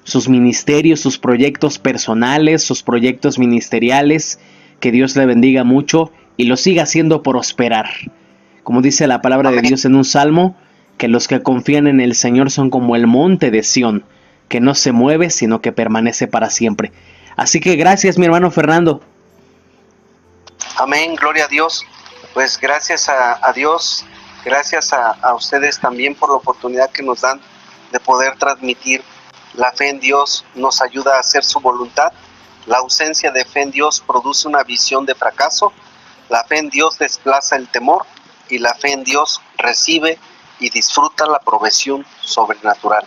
sus ministerios, sus proyectos personales, sus proyectos ministeriales. Que Dios le bendiga mucho y lo siga haciendo prosperar. Como dice la palabra de Dios en un salmo, que los que confían en el Señor son como el monte de Sión, que no se mueve, sino que permanece para siempre. Así que gracias, mi hermano Fernando. Amén, gloria a Dios. Pues gracias a Dios, gracias a ustedes también por la oportunidad que nos dan de poder transmitir. La fe en Dios nos ayuda a hacer su voluntad. La ausencia de fe en Dios produce una visión de fracaso. La fe en Dios desplaza el temor y la fe en Dios recibe y disfruta la provisión sobrenatural.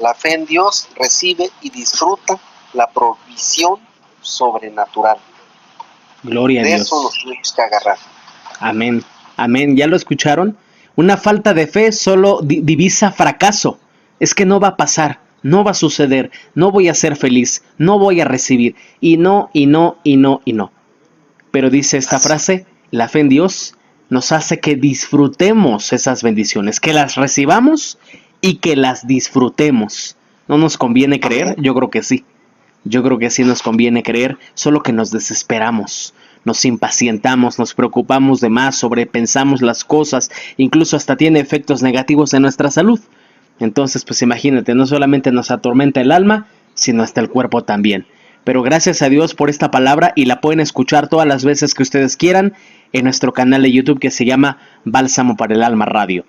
La fe en Dios recibe y disfruta la provisión sobrenatural. Gloria a Dios. De eso nos tenemos que agarrar. Amén, amén. ¿Ya lo escucharon? Una falta de fe solo divisa fracaso. Es que no va a pasar, no va a suceder, no voy a ser feliz, no voy a recibir. Y no. Pero dice esta frase, la fe en Dios nos hace que disfrutemos esas bendiciones, que las recibamos y que las disfrutemos. ¿No nos conviene creer? Yo creo que sí. Yo creo que sí nos conviene creer, solo que nos desesperamos, nos impacientamos, nos preocupamos de más, sobrepensamos las cosas, incluso hasta tiene efectos negativos en nuestra salud. Entonces, pues imagínate, no solamente nos atormenta el alma, sino hasta el cuerpo también. Pero gracias a Dios por esta palabra, y la pueden escuchar todas las veces que ustedes quieran en nuestro canal de YouTube que se llama Bálsamo para el Alma Radio.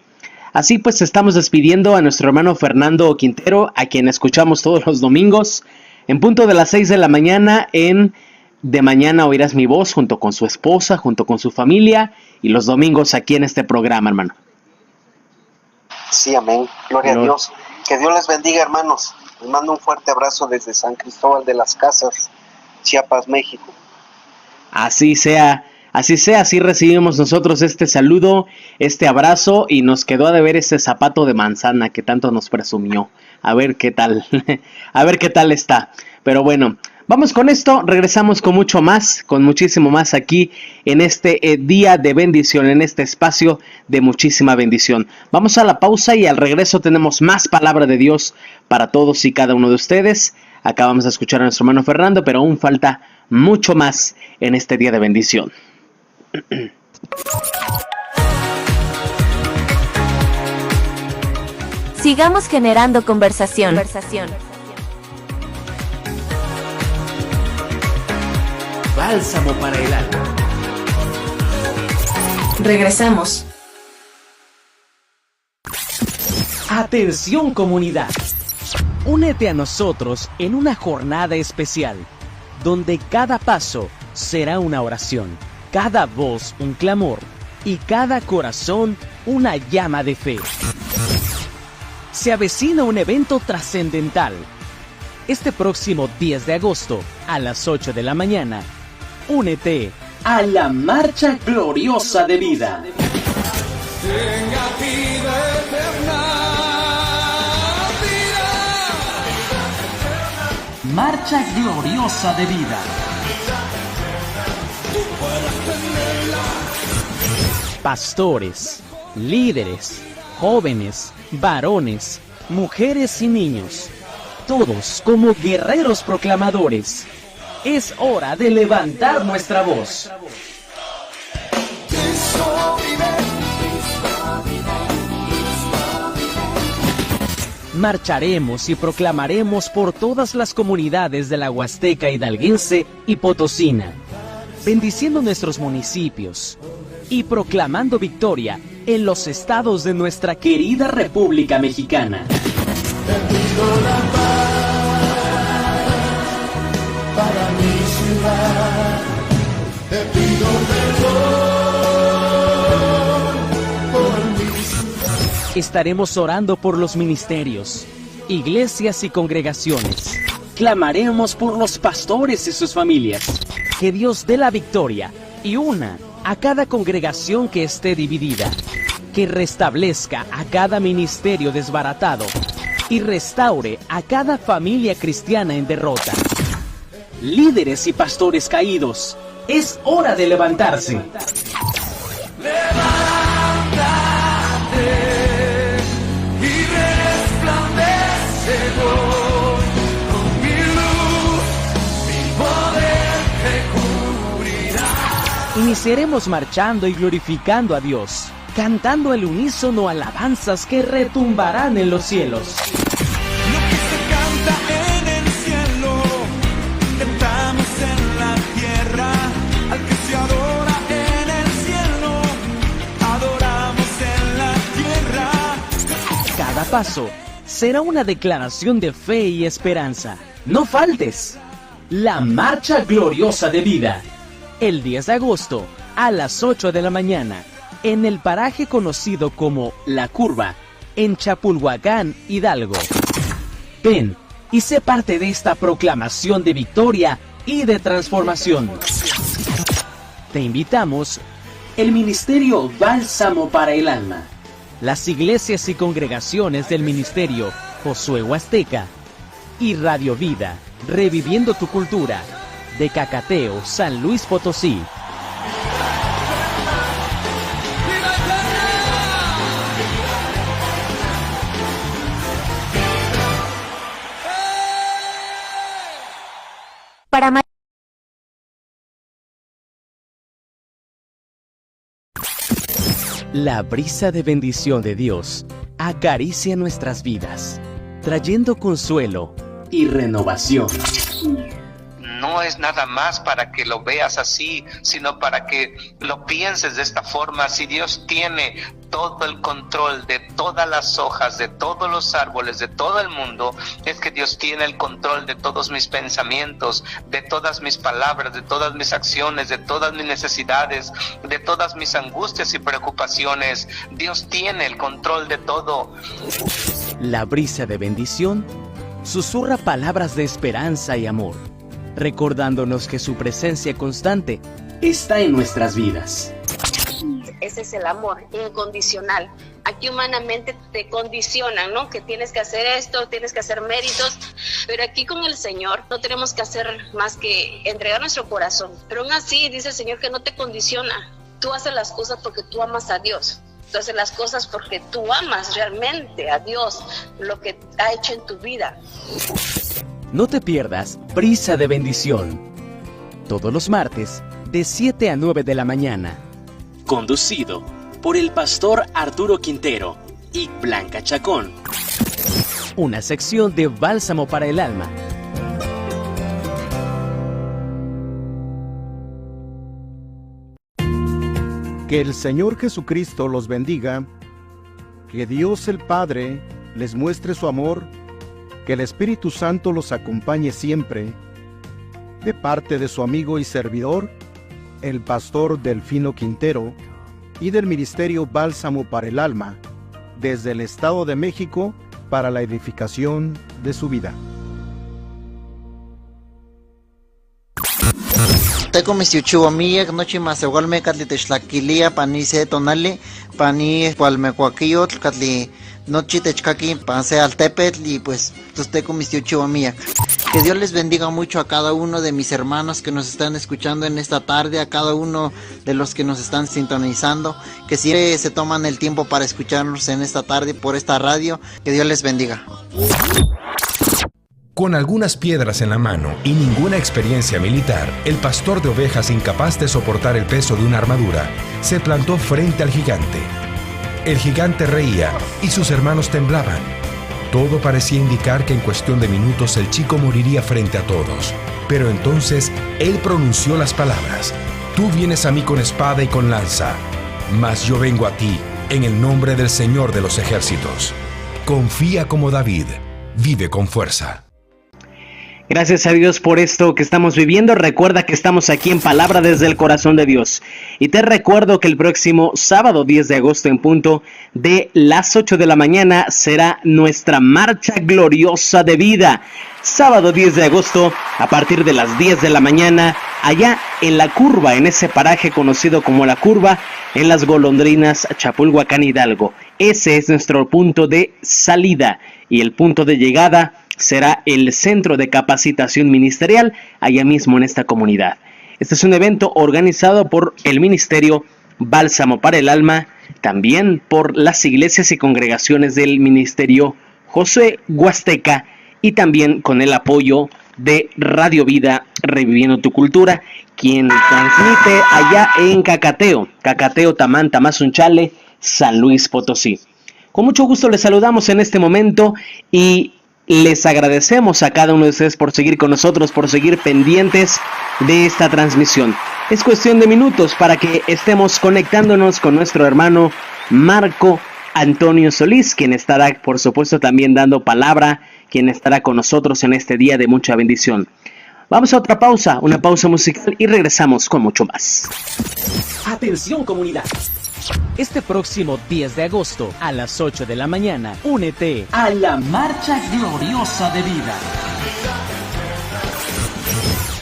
Así pues, estamos despidiendo a nuestro hermano Fernando Quintero, a quien escuchamos todos los domingos, en punto de las 6 de la mañana en De Mañana Oirás Mi Voz, junto con su esposa, junto con su familia, y los domingos aquí en este programa, hermano. Sí, amén. Gloria a Dios. Que Dios les bendiga, hermanos. Les mando un fuerte abrazo desde San Cristóbal de las Casas, Chiapas, México. Así sea, así recibimos nosotros este saludo, este abrazo, y nos quedó a deber ese zapato de manzana que tanto nos presumió. A ver qué tal, a ver qué tal está. Pero bueno, vamos con esto, regresamos con mucho más, con muchísimo más aquí en este día de bendición, en este espacio de muchísima bendición. Vamos a la pausa y al regreso tenemos más palabra de Dios para todos y cada uno de ustedes. Acá vamos a escuchar a nuestro hermano Fernando, pero aún falta mucho más en este día de bendición. Sigamos generando conversación. Bálsamo para el alma. Regresamos. Atención, comunidad. Únete a nosotros en una jornada especial, donde cada paso será una oración, cada voz un clamor y cada corazón una llama de fe. Se avecina un evento trascendental. Este próximo 10 de agosto, a las 8 de la mañana, únete a la Marcha Gloriosa de Vida. Tenga vida eterna, Marcha Gloriosa de Vida. pastores, líderes, jóvenes, varones, mujeres y niños, todos como guerreros proclamadores. Es hora de levantar nuestra voz. Marcharemos y proclamaremos por todas las comunidades de la Huasteca hidalguense y potosina, bendiciendo nuestros municipios y proclamando victoria en los estados de nuestra querida República Mexicana. Para mi ciudad, te pido perdón por mi ciudad. Estaremos orando por los ministerios, iglesias y congregaciones. Clamaremos por los pastores y sus familias. Que Dios dé la victoria y una a cada congregación que esté dividida. Que restablezca a cada ministerio desbaratado y restaure a cada familia cristiana en derrota. Líderes y pastores caídos, es hora de levantarse. Levántate y resplandece hoy con mi luz, mi poder te cubrirá. Iniciaremos marchando y glorificando a Dios, cantando al unísono alabanzas que retumbarán en los cielos. Lo que se canta en el cielo, cantamos en la tierra, al que se adora en el cielo, adoramos en la tierra. Cada paso será una declaración de fe y esperanza. No faltes. La Marcha Gloriosa de Vida. El 10 de agosto a las 8 de la mañana, en el paraje conocido como La Curva, en Chapulhuacán, Hidalgo. Ven y sé parte de esta proclamación de victoria y de transformación. Te invitamos el Ministerio Bálsamo para el Alma, las iglesias y congregaciones del Ministerio Josué Huasteca y Radio Vida, Reviviendo tu Cultura, de Cacateo, San Luis Potosí. Para La brisa de bendición de Dios acaricia nuestras vidas, trayendo consuelo y renovación. No es nada más para que lo veas así, sino para que lo pienses de esta forma. Si Dios tiene todo el control de todas las hojas, de todos los árboles, de todo el mundo, es que Dios tiene el control de todos mis pensamientos, de todas mis palabras, de todas mis acciones, de todas mis necesidades, de todas mis angustias y preocupaciones. Dios tiene el control de todo. La brisa de bendición susurra palabras de esperanza y amor, recordándonos que su presencia constante está en nuestras vidas. Ese es el amor incondicional. Aquí humanamente te condicionan, ¿no? Que tienes que hacer esto, tienes que hacer méritos, pero aquí con el Señor no tenemos que hacer más que entregar nuestro corazón. Pero aún así dice el Señor que no te condiciona. Tú haces las cosas porque tú amas a Dios. Tú haces las cosas porque tú amas realmente a Dios, lo que ha hecho en tu vida. No te pierdas Brisa de Bendición, todos los martes de 7 a 9 de la mañana. Conducido por el pastor Arturo Quintero y Blanca Chacón. Una sección de Bálsamo para el Alma. Que el Señor Jesucristo los bendiga, que Dios el Padre les muestre su amor, que el Espíritu Santo los acompañe siempre, de parte de su amigo y servidor, el pastor Delfino Quintero, y del Ministerio Bálsamo para el Alma, desde el Estado de México, para la edificación de su vida. Teco misiuchiwamiyek nochi masewalme katli techlaquilia pani se tonali pani cualmecuaquiyotl katli nochi techcaqui panse altepetl y pues teco misiuchiwamiyek. Que Dios les bendiga mucho a cada uno de mis hermanos que nos están escuchando en esta tarde, a cada uno de los que nos están sintonizando, que siempre se toman el tiempo para escucharnos en esta tarde por esta radio. Que Dios les bendiga. Con algunas piedras en la mano y ninguna experiencia militar, el pastor de ovejas, incapaz de soportar el peso de una armadura, se plantó frente al gigante. El gigante reía y sus hermanos temblaban. Todo parecía indicar que en cuestión de minutos el chico moriría frente a todos. Pero entonces él pronunció las palabras: «Tú vienes a mí con espada y con lanza, mas yo vengo a ti en el nombre del Señor de los ejércitos». Confía como David, vive con fuerza. Gracias a Dios por esto que estamos viviendo. Recuerda que estamos aquí en Palabra desde el Corazón de Dios. Y te recuerdo que el próximo sábado 10 de agosto en punto de las 8 de la mañana será nuestra Marcha Gloriosa de Vida. Sábado 10 de agosto a partir de las 10 de la mañana, allá en La Curva, en ese paraje conocido como La Curva, en Las Golondrinas, Chapulhuacán, Hidalgo. Ese es nuestro punto de salida, y el punto de llegada será el Centro de Capacitación Ministerial, allá mismo en esta comunidad. Este es un evento organizado por el Ministerio Bálsamo para el Alma, también por las iglesias y congregaciones del Ministerio Josué Huasteca, y también con el apoyo de Radio Vida Reviviendo tu Cultura, quien transmite allá en Cacateo, Tamán, Tamazunchale, San Luis Potosí. Con mucho gusto les saludamos en este momento y les agradecemos a cada uno de ustedes por seguir con nosotros, por seguir pendientes de esta transmisión. Es cuestión de minutos para que estemos conectándonos con nuestro hermano Marco Antonio Solís, quien estará, por supuesto, también dando palabra, quien estará con nosotros en este día de mucha bendición. Vamos a otra pausa, una pausa musical, y regresamos con mucho más. Atención, comunidad. Este próximo 10 de agosto a las 8 de la mañana, únete a la Marcha Gloriosa de Vida.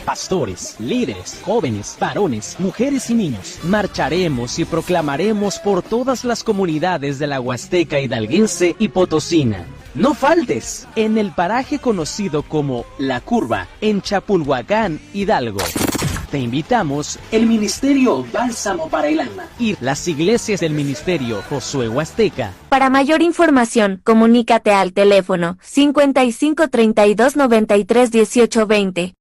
Pastores, líderes, jóvenes, varones, mujeres y niños, marcharemos y proclamaremos por todas las comunidades de la Huasteca hidalguense y potosina. No faltes en el paraje conocido como La Curva, en Chapulhuacán, Hidalgo. Te invitamos el Ministerio Bálsamo para el Alma y las iglesias del Ministerio Josué Huasteca. Para mayor información, comunícate al teléfono 55 32 93 18 20.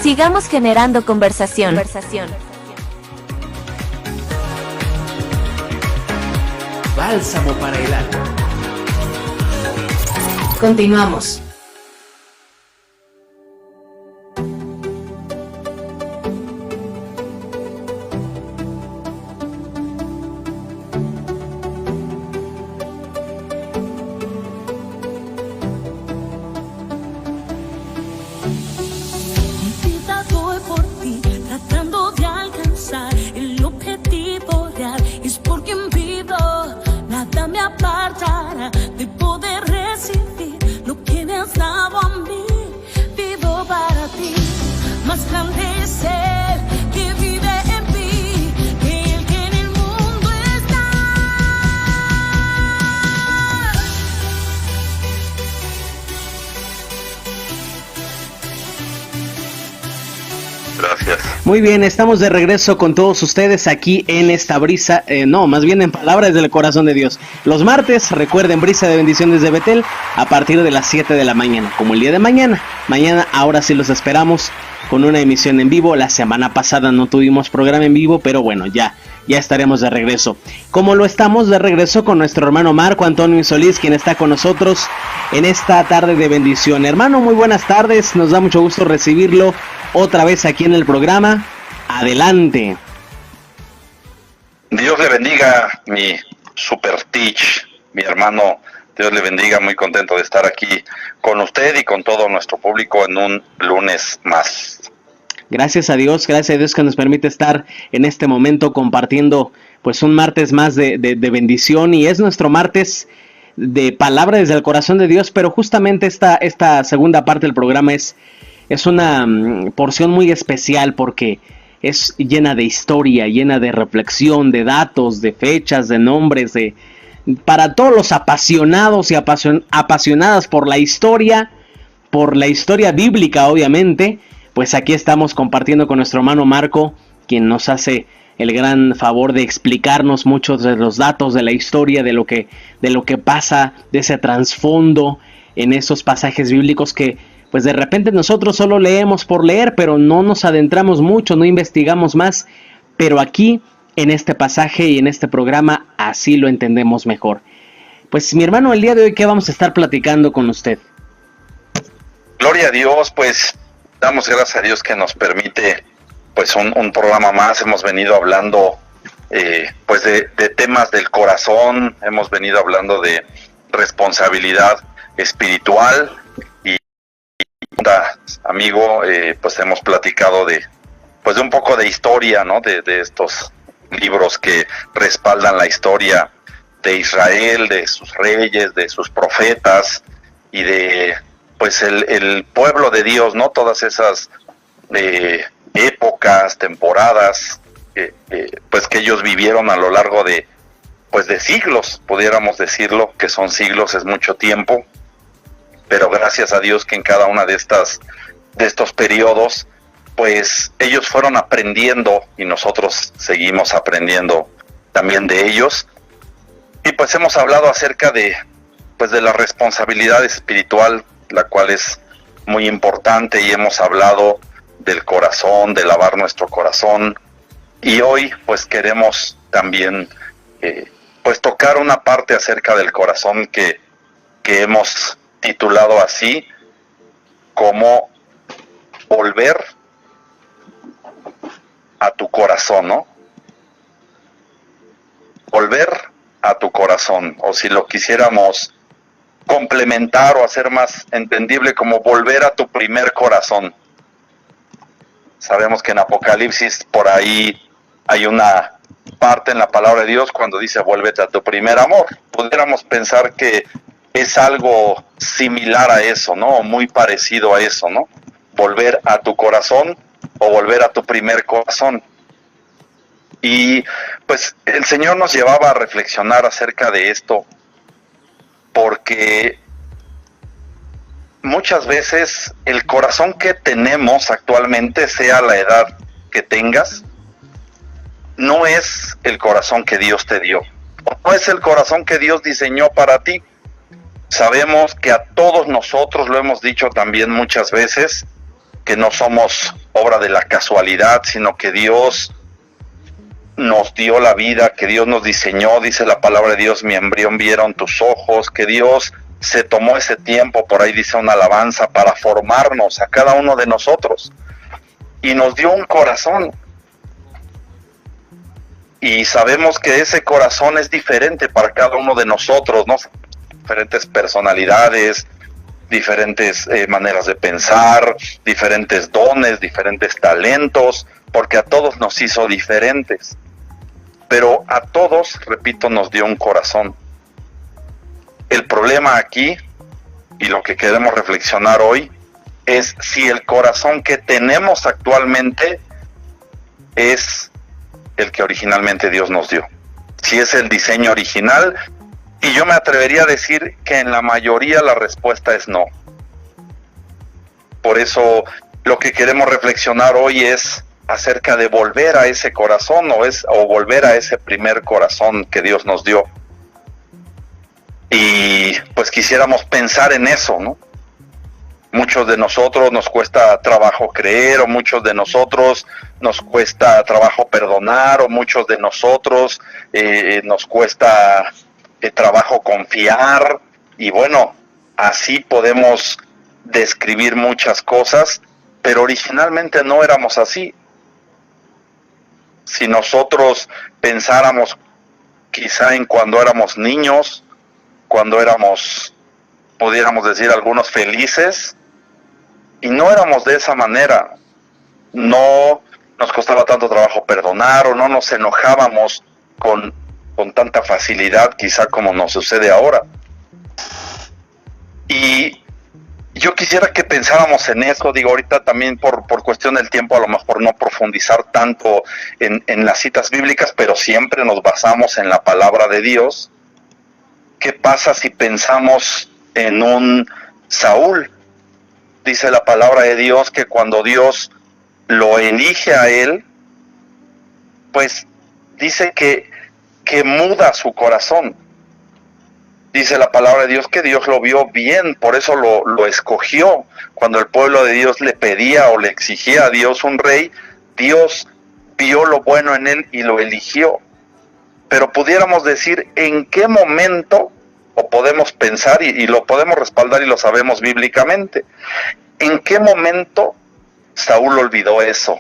Sigamos generando conversación. Bálsamo para el alma. Continuamos. De poder recibir lo que me has dado a mí. Vivo para ti, más grande es Él que vive en mí, que el que en el mundo está. Gracias. Muy bien, estamos de regreso con todos ustedes aquí en esta brisa, más bien en Palabras del Corazón de Dios. Los martes, recuerden, brisa de bendiciones de Betel, a partir de las 7 de la mañana, como el día de mañana. Mañana, ahora sí los esperamos con una emisión en vivo. La semana pasada no tuvimos programa en vivo, pero bueno, ya estaremos de regreso. Como lo estamos de regreso con nuestro hermano Marco Antonio Solís, quien está con nosotros en esta tarde de bendición. Hermano, muy buenas tardes, nos da mucho gusto recibirlo otra vez aquí en el programa. Adelante. Dios le bendiga, mi super teach, mi hermano. Dios le bendiga, muy contento de estar aquí con usted y con todo nuestro público en un lunes más. Gracias a Dios que nos permite estar en este momento compartiendo pues un martes más de bendición, y es nuestro martes de Palabra desde el Corazón de Dios, pero justamente esta segunda parte del programa es una porción muy especial porque es llena de historia, llena de reflexión, de datos, de fechas, de nombres, de para todos los apasionados y apasionadas por la historia bíblica, obviamente. Pues aquí estamos compartiendo con nuestro hermano Marco, quien nos hace el gran favor de explicarnos muchos de los datos de la historia, de lo que pasa, de ese trasfondo en esos pasajes bíblicos que pues de repente nosotros solo leemos por leer, pero no nos adentramos mucho, no investigamos más. Pero aquí, en este pasaje y en este programa, así lo entendemos mejor. Pues mi hermano, el día de hoy, ¿qué vamos a estar platicando con usted? Gloria a Dios, pues damos gracias a Dios que nos permite pues un programa más. Hemos venido hablando pues de temas del corazón, hemos venido hablando de responsabilidad espiritual y amigo, pues hemos platicado de un poco de historia, ¿no? De estos libros que respaldan la historia de Israel, de sus reyes, de sus profetas y de pues el pueblo de Dios, ¿no? Todas esas épocas, temporadas pues que ellos vivieron a lo largo de siglos, pudiéramos decirlo, que son siglos, es mucho tiempo, pero gracias a Dios que en cada una de estos periodos pues ellos fueron aprendiendo y nosotros seguimos aprendiendo también de ellos. Y pues hemos hablado acerca de la responsabilidad espiritual, la cual es muy importante, y hemos hablado del corazón, de lavar nuestro corazón. Y hoy pues queremos también pues tocar una parte acerca del corazón que hemos titulado así como volver a tu corazón, ¿no? Volver a tu corazón, o si lo quisiéramos complementar o hacer más entendible, como volver a tu primer corazón. Sabemos que en Apocalipsis por ahí hay una parte en la palabra de Dios cuando dice vuélvete a tu primer amor. Pudiéramos pensar que es algo similar a eso, ¿no? O muy parecido a eso, ¿no? Volver a tu corazón o volver a tu primer corazón. Y pues el Señor nos llevaba a reflexionar acerca de esto, porque muchas veces el corazón que tenemos actualmente, sea la edad que tengas, no es el corazón que Dios te dio, no es el corazón que Dios diseñó para ti. Sabemos que a todos nosotros, lo hemos dicho también muchas veces, que no somos obra de la casualidad, sino que Dios nos dio la vida, que Dios nos diseñó. Dice la palabra de Dios, mi embrión vieron tus ojos, que Dios se tomó ese tiempo, por ahí dice una alabanza, para formarnos a cada uno de nosotros, y nos dio un corazón. Y sabemos que ese corazón es diferente para cada uno de nosotros, ¿no? Diferentes personalidades, diferentes maneras de pensar, diferentes dones, diferentes talentos, porque a todos nos hizo diferentes. Pero a todos, repito, nos dio un corazón. El problema aquí, y lo que queremos reflexionar hoy, es si el corazón que tenemos actualmente es el que originalmente Dios nos dio. Si es el diseño original, y yo me atrevería a decir que en la mayoría la respuesta es no. Por eso lo que queremos reflexionar hoy es acerca de volver a ese corazón o volver a ese primer corazón que Dios nos dio. Y pues quisiéramos pensar en eso, ¿no? Muchos de nosotros nos cuesta trabajo creer, o muchos de nosotros nos cuesta trabajo perdonar, o muchos de nosotros nos cuesta trabajo confiar, y bueno, así podemos describir muchas cosas, pero originalmente no éramos así. Si nosotros pensáramos quizá en cuando éramos niños, cuando éramos, pudiéramos decir, algunos felices, y no éramos de esa manera, no nos costaba tanto trabajo perdonar, o no nos enojábamos con tanta facilidad quizá como nos sucede ahora. Y yo quisiera que pensáramos en eso. Digo, ahorita también por cuestión del tiempo a lo mejor no profundizar tanto en las citas bíblicas, pero siempre nos basamos en la palabra de Dios. ¿Qué pasa si pensamos en un Saúl? Dice la palabra de Dios que cuando Dios lo elige a él, pues dice que muda su corazón. Dice la palabra de Dios que Dios lo vio bien, por eso lo escogió. Cuando el pueblo de Dios le pedía o le exigía a Dios un rey, Dios vio lo bueno en él y lo eligió. Pero pudiéramos decir en qué momento, o podemos pensar y lo podemos respaldar y lo sabemos bíblicamente, en qué momento Saúl olvidó eso.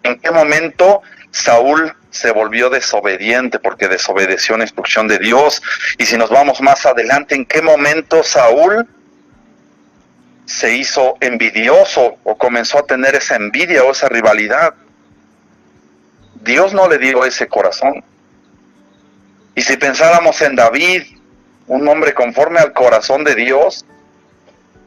¿En qué momento Saúl se volvió desobediente porque desobedeció una instrucción de Dios? Y si nos vamos más adelante, ¿en qué momento Saúl se hizo envidioso o comenzó a tener esa envidia o esa rivalidad? Dios no le dio ese corazón. Y si pensáramos en David, un hombre conforme al corazón de Dios,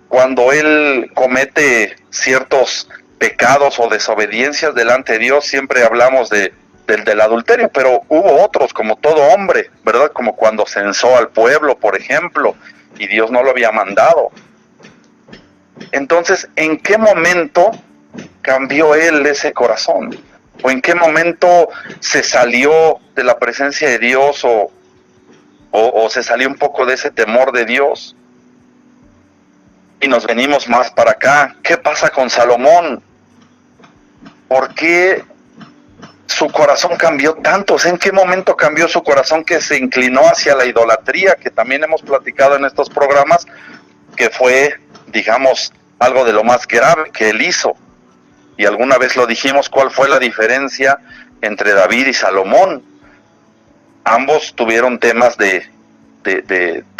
cuando él comete ciertos pecados o desobediencias delante de Dios, siempre hablamos del adulterio, pero hubo otros, como todo hombre, ¿verdad? Como cuando censó al pueblo, por ejemplo, y Dios no lo había mandado. Entonces, ¿en qué momento cambió él ese corazón? ¿O en qué momento se salió de la presencia de Dios o se salió un poco de ese temor de Dios? Y nos venimos más para acá. ¿Qué pasa con Salomón? ¿Por qué su corazón cambió tanto? O sea, ¿en qué momento cambió su corazón que se inclinó hacia la idolatría? Que también hemos platicado en estos programas, que fue, digamos, algo de lo más grave que él hizo. Y alguna vez lo dijimos, ¿cuál fue la diferencia entre David y Salomón? Ambos tuvieron temas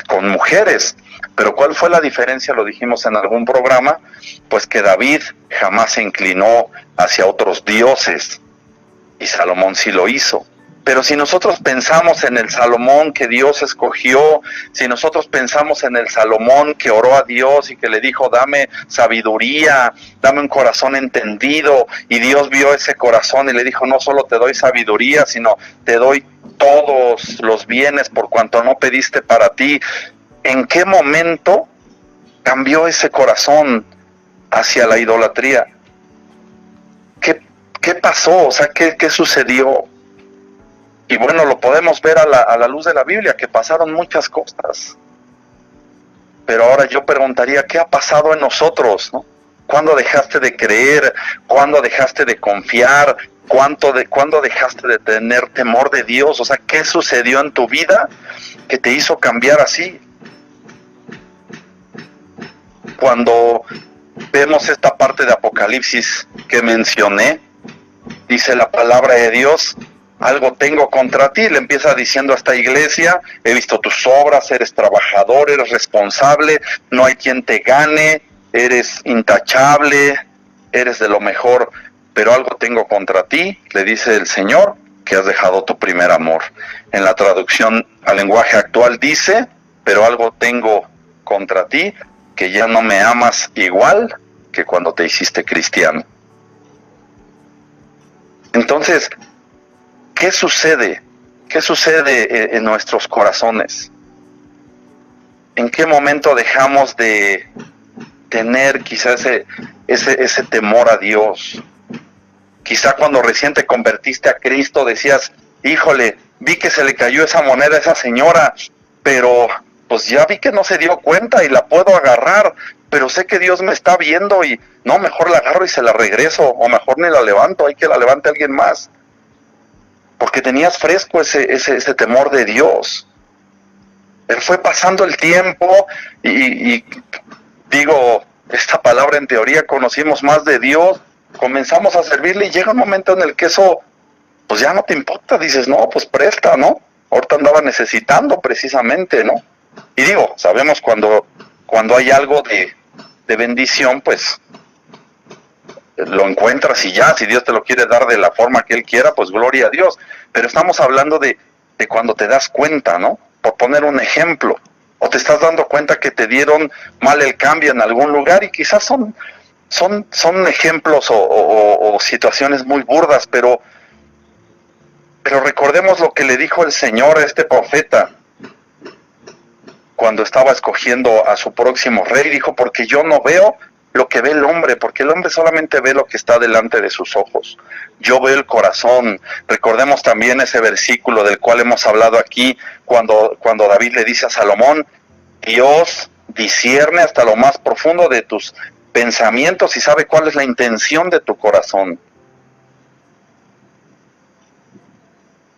con mujeres, pero ¿cuál fue la diferencia? Lo dijimos en algún programa, pues que David jamás se inclinó hacia otros dioses y Salomón sí lo hizo. Pero si nosotros pensamos en el Salomón que Dios escogió, si nosotros pensamos en el Salomón que oró a Dios y que le dijo, dame sabiduría, dame un corazón entendido, y Dios vio ese corazón y le dijo, no solo te doy sabiduría, sino te doy todos los bienes por cuanto no pediste para ti. ¿En qué momento cambió ese corazón hacia la idolatría? ¿Qué pasó? O sea, ¿qué sucedió? Y bueno, lo podemos ver a la luz de la Biblia, que pasaron muchas cosas. Pero ahora yo preguntaría, ¿qué ha pasado en nosotros, no? ¿Cuándo dejaste de creer? ¿Cuándo dejaste de confiar? ¿Cuándo dejaste de tener temor de Dios? O sea, ¿qué sucedió en tu vida que te hizo cambiar así? Cuando vemos esta parte de Apocalipsis que mencioné, dice la palabra de Dios, algo tengo contra ti, le empieza diciendo a esta iglesia, he visto tus obras, eres trabajador, eres responsable, no hay quien te gane, eres intachable, eres de lo mejor, pero algo tengo contra ti, le dice el Señor, que has dejado tu primer amor. En la traducción al lenguaje actual dice, pero algo tengo contra ti, que ya no me amas igual que cuando te hiciste cristiano. Entonces, ¿qué sucede? ¿Qué sucede en nuestros corazones? ¿En qué momento dejamos de tener quizás ese temor a Dios? Quizá cuando recién te convertiste a Cristo decías, híjole, vi que se le cayó esa moneda a esa señora, pero pues ya vi que no se dio cuenta y la puedo agarrar, pero sé que Dios me está viendo y no, mejor la agarro y se la regreso, o mejor ni la levanto, hay que la levante alguien más. Porque tenías fresco ese temor de Dios. Él fue pasando el tiempo y digo, esta palabra en teoría conocimos más de Dios, comenzamos a servirle y llega un momento en el que eso, pues ya no te importa, dices, no, pues presta, ¿no? Ahorita andaba necesitando precisamente, ¿no? Y digo, sabemos cuando hay algo de bendición, pues lo encuentras y ya, si Dios te lo quiere dar de la forma que Él quiera, pues gloria a Dios. Pero estamos hablando de cuando te das cuenta, ¿no? Por poner un ejemplo, o te estás dando cuenta que te dieron mal el cambio en algún lugar y quizás son ejemplos o situaciones muy burdas, pero recordemos lo que le dijo el Señor a este profeta. cuando estaba escogiendo a su próximo rey, dijo, porque yo no veo lo que ve el hombre, porque el hombre solamente ve lo que está delante de sus ojos. Yo veo el corazón. Recordemos también ese versículo del cual hemos hablado aquí, cuando David le dice a Salomón, Dios discierne hasta lo más profundo de tus pensamientos y sabe cuál es la intención de tu corazón.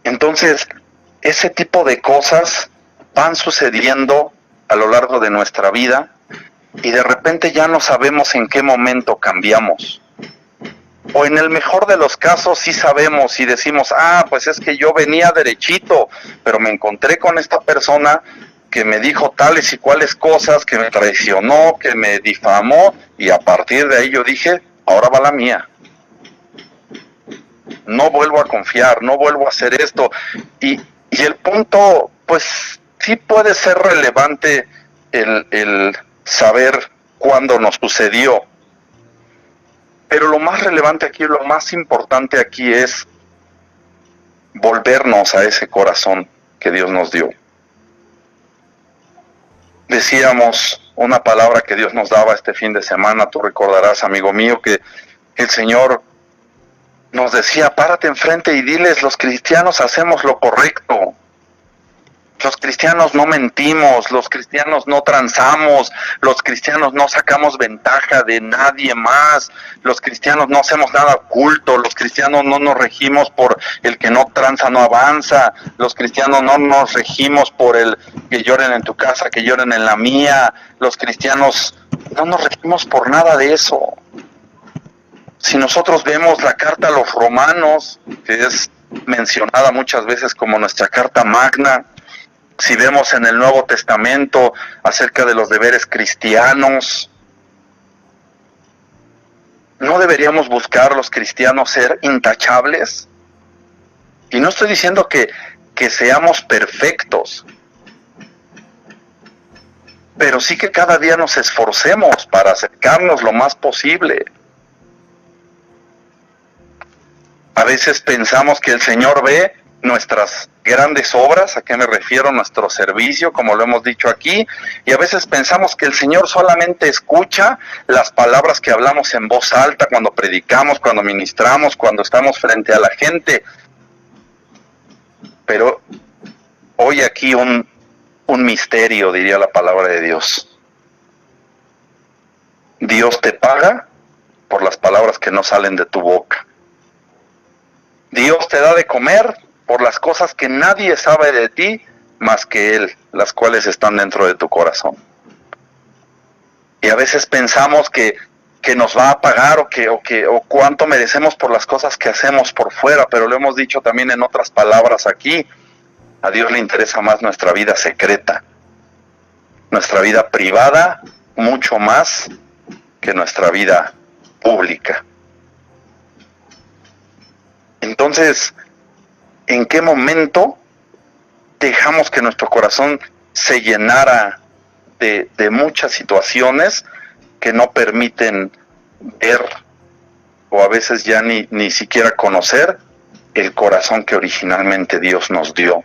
Entonces, ese tipo de cosas van sucediendo a lo largo de nuestra vida y de repente ya no sabemos en qué momento cambiamos. O en el mejor de los casos sí sabemos y decimos, pues es que yo venía derechito, pero me encontré con esta persona que me dijo tales y cuales cosas, que me traicionó, que me difamó, y a partir de ahí yo dije, ahora va la mía. No vuelvo a confiar, no vuelvo a hacer esto. Y el punto, pues sí puede ser relevante el saber cuándo nos sucedió. Pero lo más relevante aquí, lo más importante aquí es volvernos a ese corazón que Dios nos dio. Decíamos una palabra que Dios nos daba este fin de semana, tú recordarás, amigo mío, que el Señor nos decía, párate enfrente y diles, los cristianos hacemos lo correcto. Los cristianos no mentimos, los cristianos no transamos, los cristianos no sacamos ventaja de nadie más, los cristianos no hacemos nada oculto, los cristianos no nos regimos por el que no tranza no avanza, los cristianos no nos regimos por el que lloren en tu casa, que lloren en la mía, los cristianos no nos regimos por nada de eso. Si nosotros vemos la carta a los romanos, que es mencionada muchas veces como nuestra carta magna, si vemos en el Nuevo Testamento acerca de los deberes cristianos, ¿no deberíamos buscar los cristianos ser intachables? Y no estoy diciendo que seamos perfectos, pero sí que cada día nos esforcemos para acercarnos lo más posible. A veces pensamos que el Señor ve nuestras grandes obras, ¿a qué me refiero? Nuestro servicio, como lo hemos dicho aquí, y a veces pensamos que el Señor solamente escucha las palabras que hablamos en voz alta, cuando predicamos, cuando ministramos, cuando estamos frente a la gente. Pero hoy aquí un misterio, diría la palabra de Dios. Dios te paga por las palabras que no salen de tu boca. Dios te da de comer por las cosas que nadie sabe de ti más que Él, las cuales están dentro de tu corazón. Y a veces pensamos que nos va a pagar o cuánto merecemos por las cosas que hacemos por fuera, pero lo hemos dicho también en otras palabras aquí, a Dios le interesa más nuestra vida secreta, nuestra vida privada, mucho más que nuestra vida pública. Entonces, ¿en qué momento dejamos que nuestro corazón se llenara de muchas situaciones que no permiten ver o a veces ya ni siquiera conocer el corazón que originalmente Dios nos dio?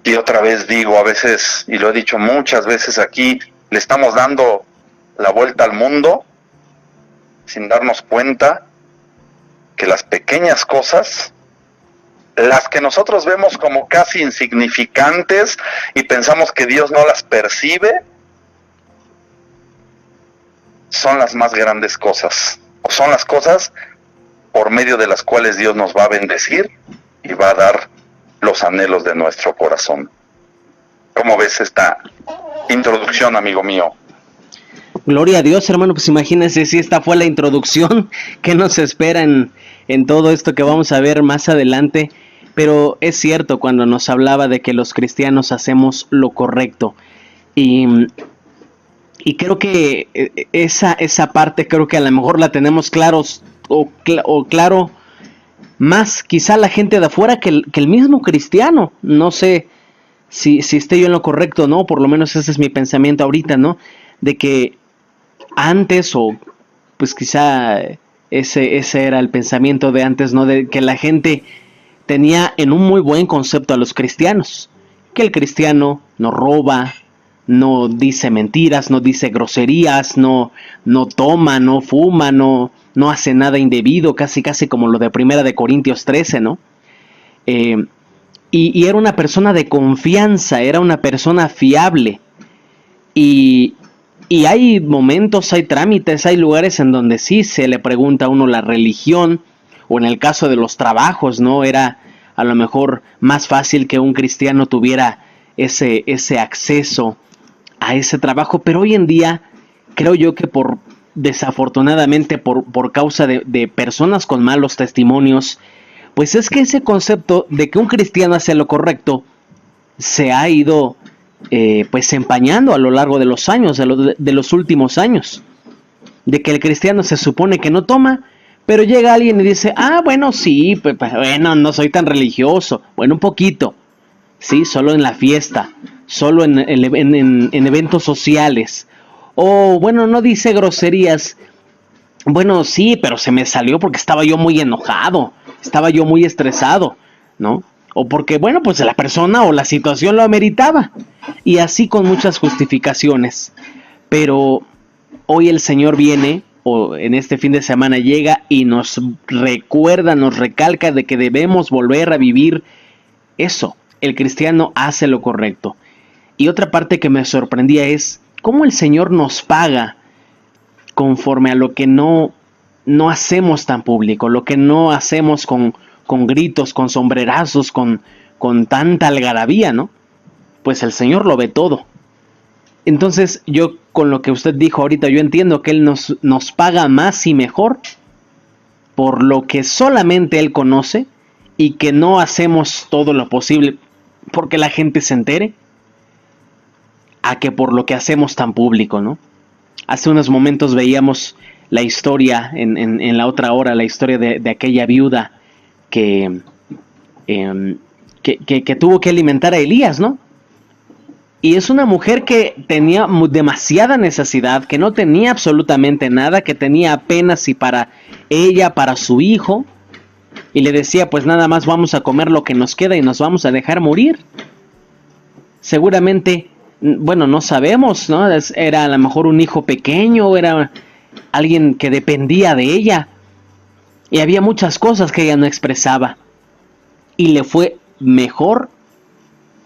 Y otra vez digo, a veces, y lo he dicho muchas veces aquí, le estamos dando la vuelta al mundo sin darnos cuenta que las pequeñas cosas, las que nosotros vemos como casi insignificantes y pensamos que Dios no las percibe, son las más grandes cosas, o son las cosas por medio de las cuales Dios nos va a bendecir y va a dar los anhelos de nuestro corazón. ¿Cómo ves esta introducción, amigo mío? Gloria a Dios, hermano, pues imagínense si esta fue la introducción que nos espera en todo esto que vamos a ver más adelante. Pero es cierto cuando nos hablaba de que los cristianos hacemos lo correcto. Y creo que esa parte creo que a lo mejor la tenemos claros o claro más quizá la gente de afuera que el mismo cristiano. No sé si esté yo en lo correcto o no, por lo menos ese es mi pensamiento ahorita, ¿no? De que antes, o pues quizá ese era el pensamiento de antes, ¿no? De que la gente tenía en un muy buen concepto a los cristianos, que el cristiano no roba, no dice mentiras, no dice groserías, no toma, no fuma, no hace nada indebido, casi como lo de 1 de Corintios 13, ¿no? Y era una persona de confianza, era una persona fiable. Y hay momentos, hay trámites, hay lugares en donde sí se le pregunta a uno la religión, o en el caso de los trabajos, ¿no? Era a lo mejor más fácil que un cristiano tuviera ese acceso a ese trabajo, pero hoy en día creo yo que desafortunadamente por causa de personas con malos testimonios, pues es que ese concepto de que un cristiano hace lo correcto se ha ido pues empañando a lo largo de los años, de los últimos años, de que el cristiano se supone que no toma, pero llega alguien y dice, bueno, sí, pues, bueno, no soy tan religioso, bueno, un poquito, sí, solo en la fiesta, solo en eventos sociales, o bueno, no dice groserías, bueno, sí, pero se me salió porque estaba yo muy enojado, estaba yo muy estresado, ¿no? O porque, bueno, pues la persona o la situación lo ameritaba, y así con muchas justificaciones. Pero hoy el Señor viene, o en este fin de semana llega y nos recuerda, nos recalca de que debemos volver a vivir eso. El cristiano hace lo correcto. Y otra parte que me sorprendía es cómo el Señor nos paga conforme a lo que no hacemos tan público, lo que no hacemos con gritos, con sombrerazos, con tanta algarabía, ¿no? Pues el Señor lo ve todo. Entonces yo con lo que usted dijo ahorita, yo entiendo que Él nos paga más y mejor por lo que solamente Él conoce y que no hacemos todo lo posible porque la gente se entere, a que por lo que hacemos tan público, ¿no? Hace unos momentos veíamos la historia, en la otra hora, la historia de aquella viuda que tuvo que alimentar a Elías, ¿no? Y es una mujer que tenía demasiada necesidad, que no tenía absolutamente nada, que tenía apenas y para ella, para su hijo, y le decía, pues nada más vamos a comer lo que nos queda y nos vamos a dejar morir. Seguramente, bueno, no sabemos, ¿no? Era a lo mejor un hijo pequeño, era alguien que dependía de ella, y había muchas cosas que ella no expresaba, y le fue mejor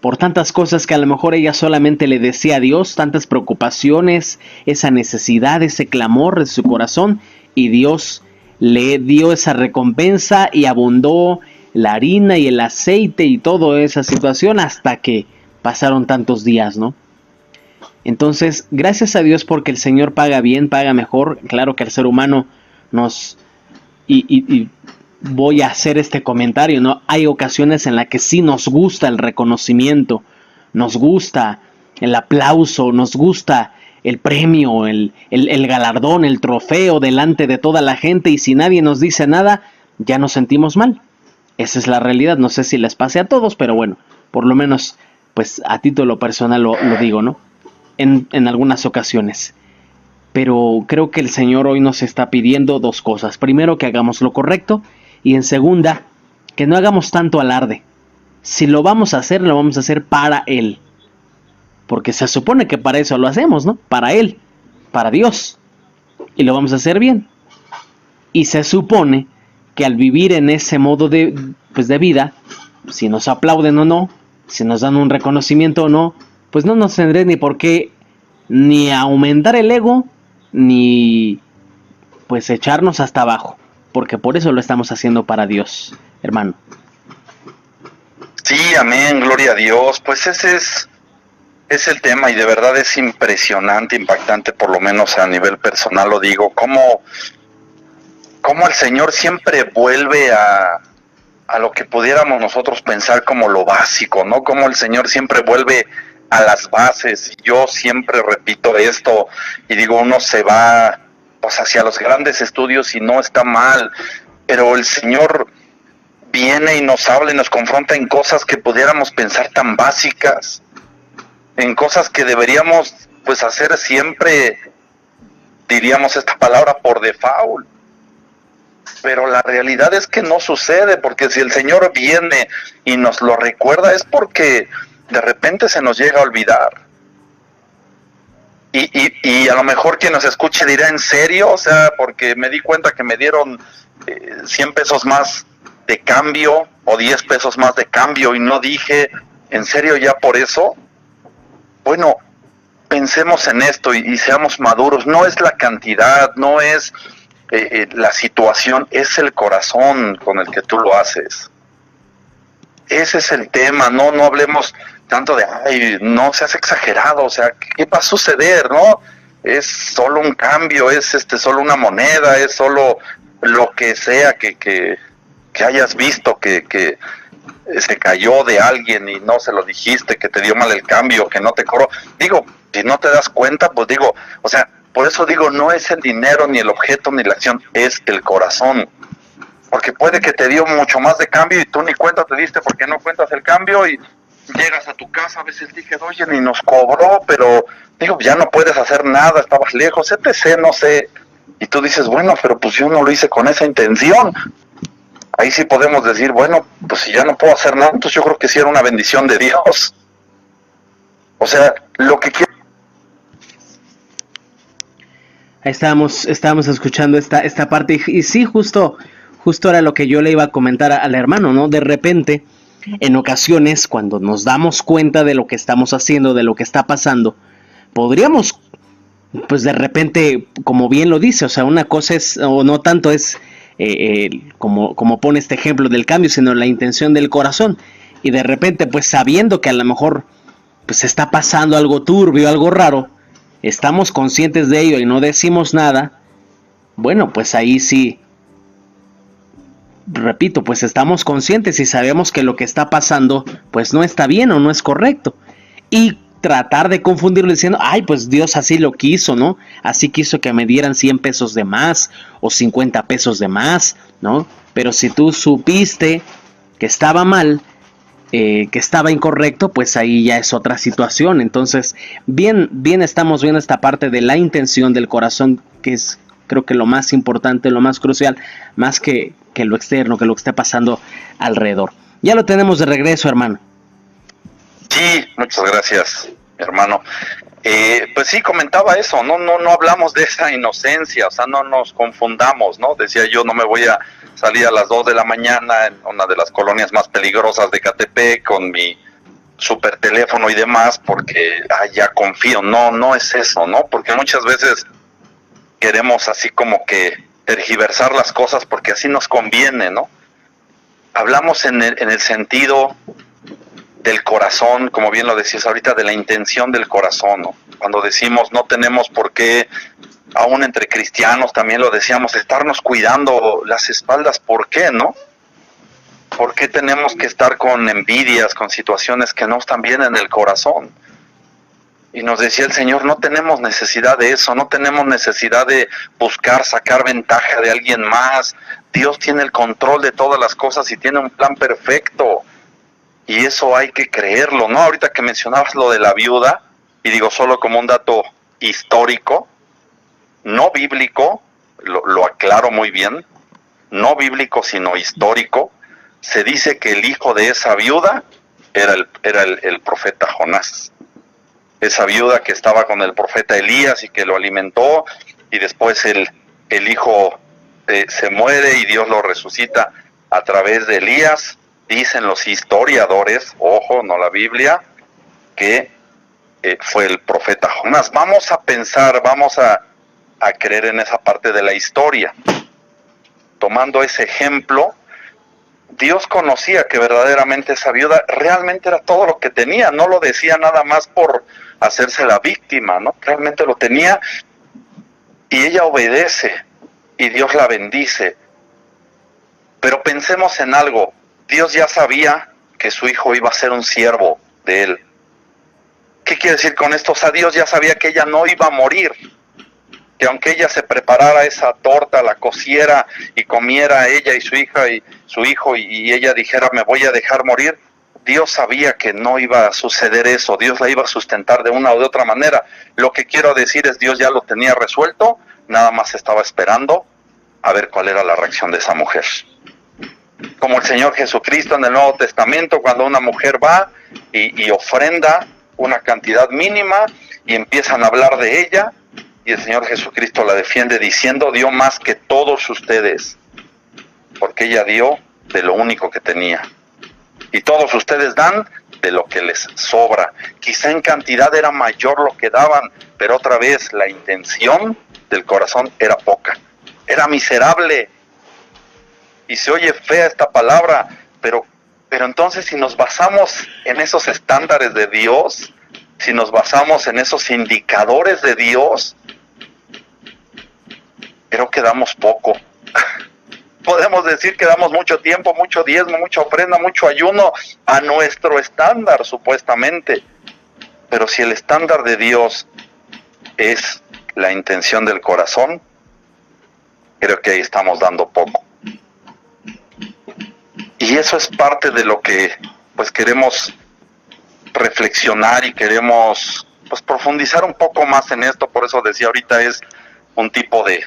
por tantas cosas que a lo mejor ella solamente le decía a Dios, tantas preocupaciones, esa necesidad, ese clamor de su corazón, y Dios le dio esa recompensa y abundó la harina y el aceite y toda esa situación hasta que pasaron tantos días, ¿no? Entonces, gracias a Dios porque el Señor paga bien, paga mejor. Claro que el ser humano y voy a hacer este comentario, ¿no? Hay ocasiones en las que sí nos gusta el reconocimiento, nos gusta el aplauso, nos gusta el premio, el galardón, el trofeo delante de toda la gente, y si nadie nos dice nada, ya nos sentimos mal. Esa es la realidad, no sé si les pase a todos, pero bueno, por lo menos, pues a título personal lo digo, ¿no? En algunas ocasiones. Pero creo que el Señor hoy nos está pidiendo dos cosas. Primero, que hagamos lo correcto, y en segunda, que no hagamos tanto alarde. Si lo vamos a hacer, lo vamos a hacer para Él. Porque se supone que para eso lo hacemos, ¿no? Para Él, para Dios. Y lo vamos a hacer bien. Y se supone que al vivir en ese modo de vida, si nos aplauden o no, si nos dan un reconocimiento o no, pues no nos tendré ni por qué ni aumentar el ego, ni pues echarnos hasta abajo. Porque por eso lo estamos haciendo para Dios, hermano. Sí, amén, gloria a Dios. Pues ese es el tema, y de verdad es impresionante, impactante, por lo menos a nivel personal lo digo, cómo el Señor siempre vuelve a lo que pudiéramos nosotros pensar como lo básico, ¿no? Cómo el Señor siempre vuelve a las bases. Yo siempre repito esto y digo, uno se va pues hacia los grandes estudios y no está mal, pero el Señor viene y nos habla y nos confronta en cosas que pudiéramos pensar tan básicas, en cosas que deberíamos pues hacer siempre, diríamos esta palabra, por default. Pero la realidad es que no sucede, porque si el Señor viene y nos lo recuerda es porque de repente se nos llega a olvidar. Y a lo mejor quien nos escuche dirá, ¿en serio? O sea, porque me di cuenta que me dieron 100 pesos más de cambio o 10 pesos más de cambio y no dije, ¿en serio ya por eso? Bueno, pensemos en esto y seamos maduros. No es la cantidad, no es la situación, es el corazón con el que tú lo haces. Ese es el tema. No hablemos tanto de, ay, no seas exagerado, o sea, ¿qué va a suceder, no? Es solo un cambio, es solo una moneda, es solo lo que sea que hayas visto que se cayó de alguien y no se lo dijiste, que te dio mal el cambio, que no te cobró. Digo, si no te das cuenta, pues digo, o sea, por eso digo, no es el dinero, ni el objeto, ni la acción, es el corazón. Porque puede que te dio mucho más de cambio y tú ni cuenta te diste porque no cuentas el cambio y llegas a tu casa, a veces dije, oye, ni nos cobró, pero digo, ya no puedes hacer nada, estabas lejos, etc., no sé. Y tú dices, bueno, pero pues yo no lo hice con esa intención. Ahí sí podemos decir, bueno, pues si ya no puedo hacer nada, entonces yo creo que sí era una bendición de Dios. O sea, lo que quiero... Ahí estábamos escuchando esta parte y sí, justo era lo que yo le iba a comentar al hermano, ¿no? De repente, en ocasiones, cuando nos damos cuenta de lo que estamos haciendo, de lo que está pasando, podríamos, pues de repente, como bien lo dice, o sea, una cosa es, o no tanto es, como pone este ejemplo del cambio, sino la intención del corazón. Y de repente, pues sabiendo que a lo mejor pues está pasando algo turbio, algo raro, estamos conscientes de ello y no decimos nada, bueno, pues ahí sí, repito, pues estamos conscientes y sabemos que lo que está pasando pues no está bien o no es correcto. Y tratar de confundirlo diciendo, ay, pues Dios así lo quiso, ¿no? Así quiso que me dieran 100 pesos de más o 50 pesos de más, ¿no? Pero si tú supiste que estaba mal, que estaba incorrecto, pues ahí ya es otra situación. Entonces, bien estamos viendo esta parte de la intención del corazón, que es, creo que lo más importante, lo más crucial, más que lo externo, que lo que esté pasando alrededor. Ya lo tenemos de regreso, hermano. Sí, muchas gracias, hermano. Pues sí, comentaba eso, no hablamos de esa inocencia, o sea, no nos confundamos, ¿no? Decía yo, no me voy a salir a las 2 de la mañana en una de las colonias más peligrosas de Ecatepec con mi super teléfono y demás, porque ya confío. No es eso, ¿no? Porque muchas veces queremos así como que tergiversar las cosas porque así nos conviene, ¿no? Hablamos en el sentido del corazón, como bien lo decías ahorita, de la intención del corazón, ¿no? Cuando decimos no tenemos por qué, aún entre cristianos también lo decíamos, estarnos cuidando las espaldas, ¿por qué, no? ¿Por qué tenemos que estar con envidias, con situaciones que no están bien en el corazón? Y nos decía el Señor, no tenemos necesidad de eso, no tenemos necesidad de buscar sacar ventaja de alguien más. Dios tiene el control de todas las cosas y tiene un plan perfecto. Y eso hay que creerlo, ¿no? Ahorita que mencionabas lo de la viuda, y digo solo como un dato histórico, no bíblico, lo aclaro muy bien, no bíblico sino histórico, se dice que el hijo de esa viuda era el profeta Jonás. Esa viuda que estaba con el profeta Elías y que lo alimentó, y después el hijo se muere y Dios lo resucita a través de Elías. Dicen los historiadores, ojo, no la Biblia, que fue el profeta Jonás. Vamos a pensar, vamos a creer en esa parte de la historia. Tomando ese ejemplo, Dios conocía que verdaderamente esa viuda realmente era todo lo que tenía, no lo decía nada más por hacerse la víctima, ¿no? Realmente lo tenía y ella obedece y Dios la bendice. Pero pensemos en algo, Dios ya sabía que su hijo iba a ser un siervo de él. ¿Qué quiere decir con esto? O sea, Dios ya sabía que ella no iba a morir, que aunque ella se preparara esa torta, la cociera y comiera ella y su hija y su hijo y ella dijera me voy a dejar morir, Dios sabía que no iba a suceder eso, Dios la iba a sustentar de una o de otra manera. Lo que quiero decir es Dios ya lo tenía resuelto, nada más estaba esperando a ver cuál era la reacción de esa mujer. Como el Señor Jesucristo en el Nuevo Testamento, cuando una mujer va y ofrenda una cantidad mínima y empiezan a hablar de ella, y el Señor Jesucristo la defiende diciendo: dio más que todos ustedes, porque ella dio de lo único que tenía, y todos ustedes dan de lo que les sobra. Quizá en cantidad era mayor lo que daban, pero otra vez la intención del corazón era poca, era miserable. Y se oye fea esta palabra, pero entonces, si nos basamos en esos estándares de Dios, si nos basamos en esos indicadores de Dios, creo que damos poco. Podemos decir que damos mucho tiempo, mucho diezmo, mucha ofrenda, mucho ayuno a nuestro estándar, supuestamente. Pero si el estándar de Dios es la intención del corazón, creo que ahí estamos dando poco. Y eso es parte de lo que pues queremos reflexionar y queremos pues profundizar un poco más en esto. Por eso decía ahorita, es un tipo de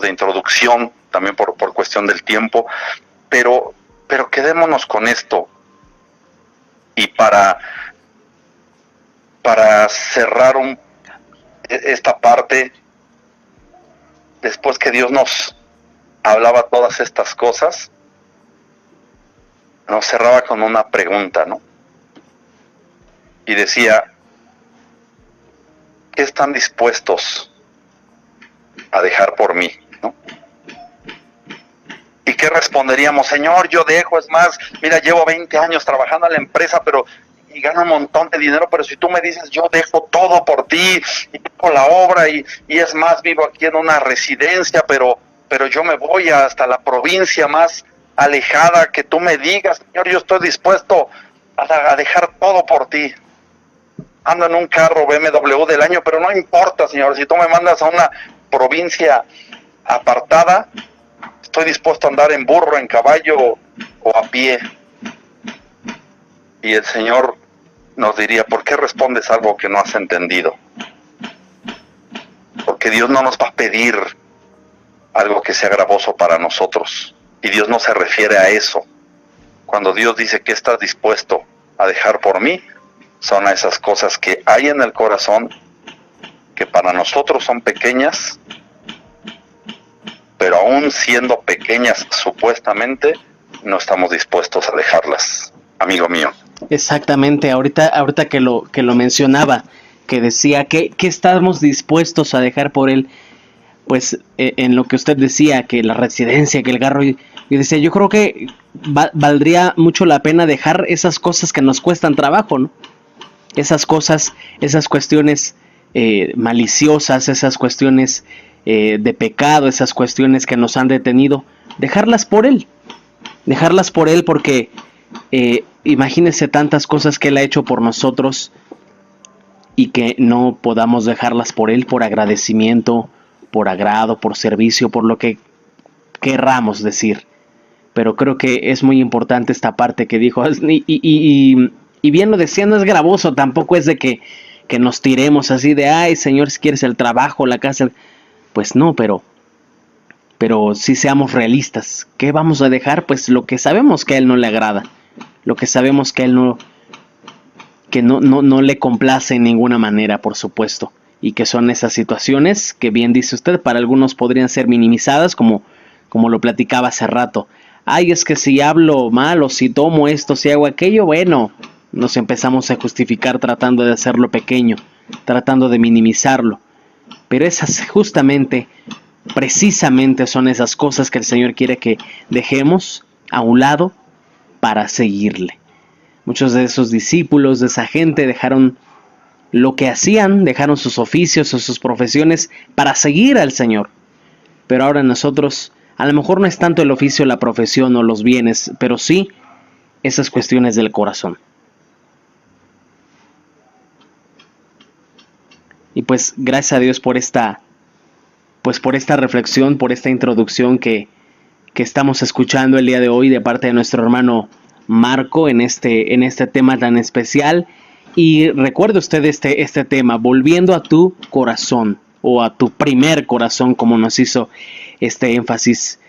introducción, también por cuestión del tiempo, pero quedémonos con esto. Y para cerrar esta parte, después que Dios nos hablaba todas estas cosas, nos cerraba con una pregunta, ¿no? Y decía: ¿qué están dispuestos a dejar por mí, ¿no? ¿Y qué responderíamos? Señor, yo dejo, es más, mira, llevo 20 años trabajando en la empresa, y gano un montón de dinero, pero si tú me dices, yo dejo todo por ti, y dejo la obra, y es más, vivo aquí en una residencia, pero yo me voy hasta la provincia más alejada, que tú me digas, Señor, yo estoy dispuesto a dejar todo por ti. Ando en un carro BMW del año, pero no importa, Señor, si tú me mandas a una provincia apartada, estoy dispuesto a andar en burro, en caballo o a pie. Y el Señor nos diría: ¿por qué respondes algo que no has entendido? Porque Dios no nos va a pedir algo que sea gravoso para nosotros, y Dios no se refiere a eso. Cuando Dios dice que estás dispuesto a dejar por mí, son a esas cosas que hay en el corazón, que para nosotros son pequeñas, pero aún siendo pequeñas supuestamente, no estamos dispuestos a dejarlas, amigo mío. Exactamente, ahorita que lo mencionaba, que decía que estamos dispuestos a dejar por él, pues en lo que usted decía, que la residencia, que el carro, y decía, yo creo que valdría mucho la pena dejar esas cosas que nos cuestan trabajo, ¿no? Esas cosas, esas cuestiones maliciosas, esas cuestiones de pecado, esas cuestiones que nos han detenido, dejarlas por él, porque imagínese tantas cosas que él ha hecho por nosotros y que no podamos dejarlas por él, por agradecimiento, por agrado, por servicio, por lo que querramos decir. Pero creo que es muy importante esta parte que dijo, y bien lo decía, no es gravoso, tampoco es de que nos tiremos así de, ay, Señor, si quieres el trabajo, la casa, pues no, pero sí seamos realistas. ¿Qué vamos a dejar? Pues lo que sabemos que a él no le agrada, lo que sabemos que a él no le complace en ninguna manera, por supuesto, y que son esas situaciones que, bien dice usted, para algunos podrían ser minimizadas, como lo platicaba hace rato. Ay, es que si hablo mal, o si tomo esto, si hago aquello, bueno, nos empezamos a justificar tratando de hacerlo pequeño, tratando de minimizarlo. Pero esas justamente, precisamente son esas cosas que el Señor quiere que dejemos a un lado para seguirle. Muchos de esos discípulos, de esa gente, dejaron lo que hacían, dejaron sus oficios o sus profesiones para seguir al Señor. Pero ahora nosotros, a lo mejor no es tanto el oficio, la profesión o los bienes, pero sí esas cuestiones del corazón. Y pues gracias a Dios por esta reflexión, por esta introducción que estamos escuchando el día de hoy de parte de nuestro hermano Marco en este tema tan especial. Y recuerde usted este tema, volviendo a tu corazón, o a tu primer corazón, como nos hizo este énfasis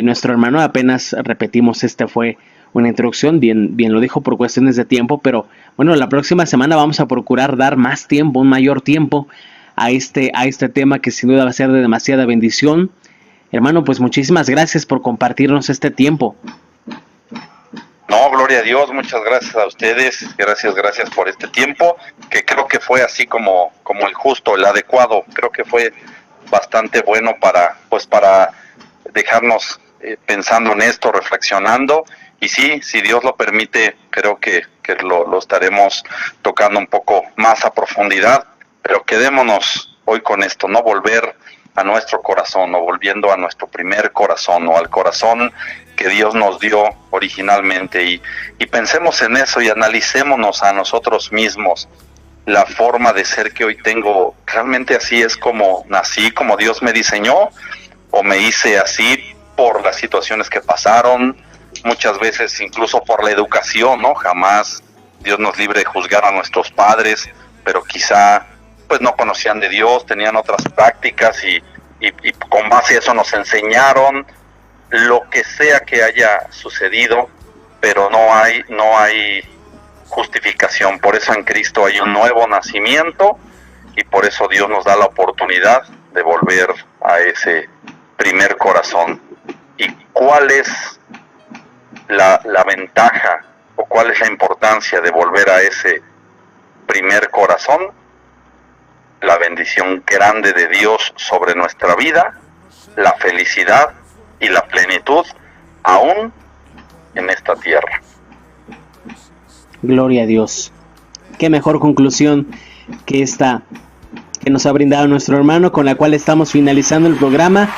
nuestro hermano. Apenas repetimos, este fue una introducción, bien lo dijo por cuestiones de tiempo, pero bueno, la próxima semana vamos a procurar dar más tiempo, un mayor tiempo a este tema que sin duda va a ser de demasiada bendición. Hermano, pues muchísimas gracias por compartirnos este tiempo. No, gloria a Dios, muchas gracias a ustedes, gracias por este tiempo, que creo que fue así como el justo, el adecuado, creo que fue bastante bueno para dejarnos pensando en esto, reflexionando, y sí, si Dios lo permite, creo que lo estaremos tocando un poco más a profundidad, pero quedémonos hoy con esto, no volver a nuestro corazón, o volviendo a nuestro primer corazón, o al corazón que Dios nos dio originalmente, y pensemos en eso y analicémonos a nosotros mismos. La forma de ser que hoy tengo, ¿realmente así es como nací, como Dios me diseñó? ¿O me hice así por las situaciones que pasaron? Muchas veces incluso por la educación, ¿no? Jamás Dios nos libre de juzgar a nuestros padres, pero quizá pues no conocían de Dios, tenían otras prácticas y con base a eso nos enseñaron lo que sea que haya sucedido, pero no hay justificación. Por eso en Cristo hay un nuevo nacimiento, y por eso Dios nos da la oportunidad de volver a ese primer corazón. ¿Y cuál es la ventaja o cuál es la importancia de volver a ese primer corazón? La bendición grande de Dios sobre nuestra vida, la felicidad y la plenitud aún en esta tierra. Gloria a Dios. Qué mejor conclusión que esta que nos ha brindado nuestro hermano, con la cual estamos finalizando el programa.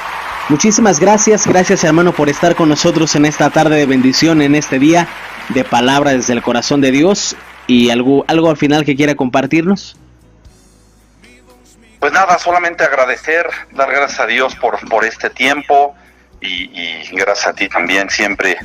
Muchísimas gracias hermano por estar con nosotros en esta tarde de bendición, en este día de palabra desde el corazón de Dios. ¿Y algo al final que quiera compartirnos? Pues nada, solamente agradecer, dar gracias a Dios por este tiempo, y gracias a ti también, siempre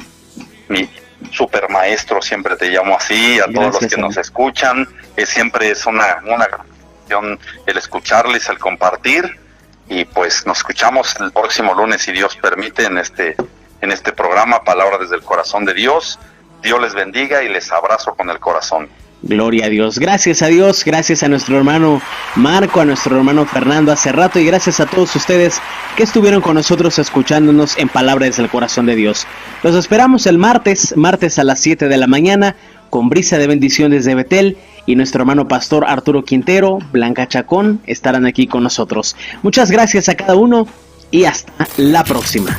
mi super maestro, siempre te llamo así, a todos los que nos escuchan, siempre es una grabación el escucharles, el compartir, y pues nos escuchamos el próximo lunes, si Dios permite, en este programa Palabra desde el Corazón de Dios. Dios les bendiga y les abrazo con el corazón. Gloria a Dios, gracias a Dios, gracias a nuestro hermano Marco, a nuestro hermano Fernando hace rato, y gracias a todos ustedes que estuvieron con nosotros escuchándonos en Palabra desde el Corazón de Dios. Los esperamos el martes a las 7 de la mañana, con brisa de bendición desde Betel, y nuestro hermano pastor Arturo Quintero, Blanca Chacón, estarán aquí con nosotros. Muchas gracias a cada uno y hasta la próxima.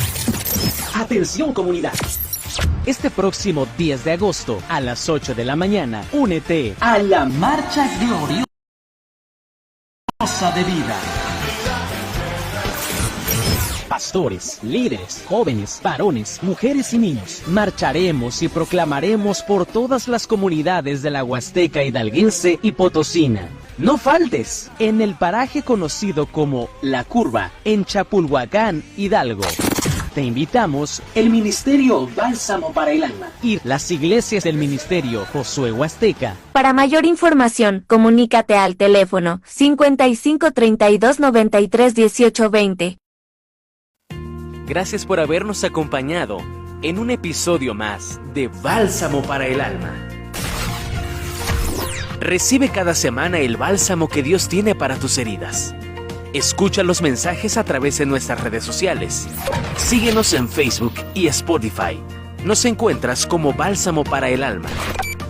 Atención, comunidad. Este próximo 10 de agosto a las 8 de la mañana, únete a la Marcha Gloriosa de Vida. Pastores, líderes, jóvenes, varones, mujeres y niños, marcharemos y proclamaremos por todas las comunidades de la Huasteca hidalguense y potosina. No faltes en el paraje conocido como La Curva, en Chapulhuacán, Hidalgo. Te invitamos el Ministerio Bálsamo para el Alma y las iglesias del Ministerio Josué Huasteca. Para mayor información, comunícate al teléfono 55 32 93 18 20. Gracias por habernos acompañado en un episodio más de Bálsamo para el Alma. Recibe cada semana el bálsamo que Dios tiene para tus heridas. Escucha los mensajes a través de nuestras redes sociales. Síguenos en Facebook y Spotify. Nos encuentras como Bálsamo para el Alma.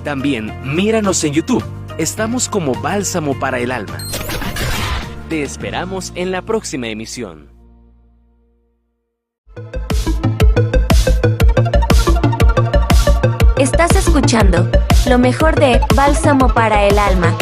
También míranos en YouTube. Estamos como Bálsamo para el Alma. Te esperamos en la próxima emisión. Estás escuchando lo mejor de Bálsamo para el Alma.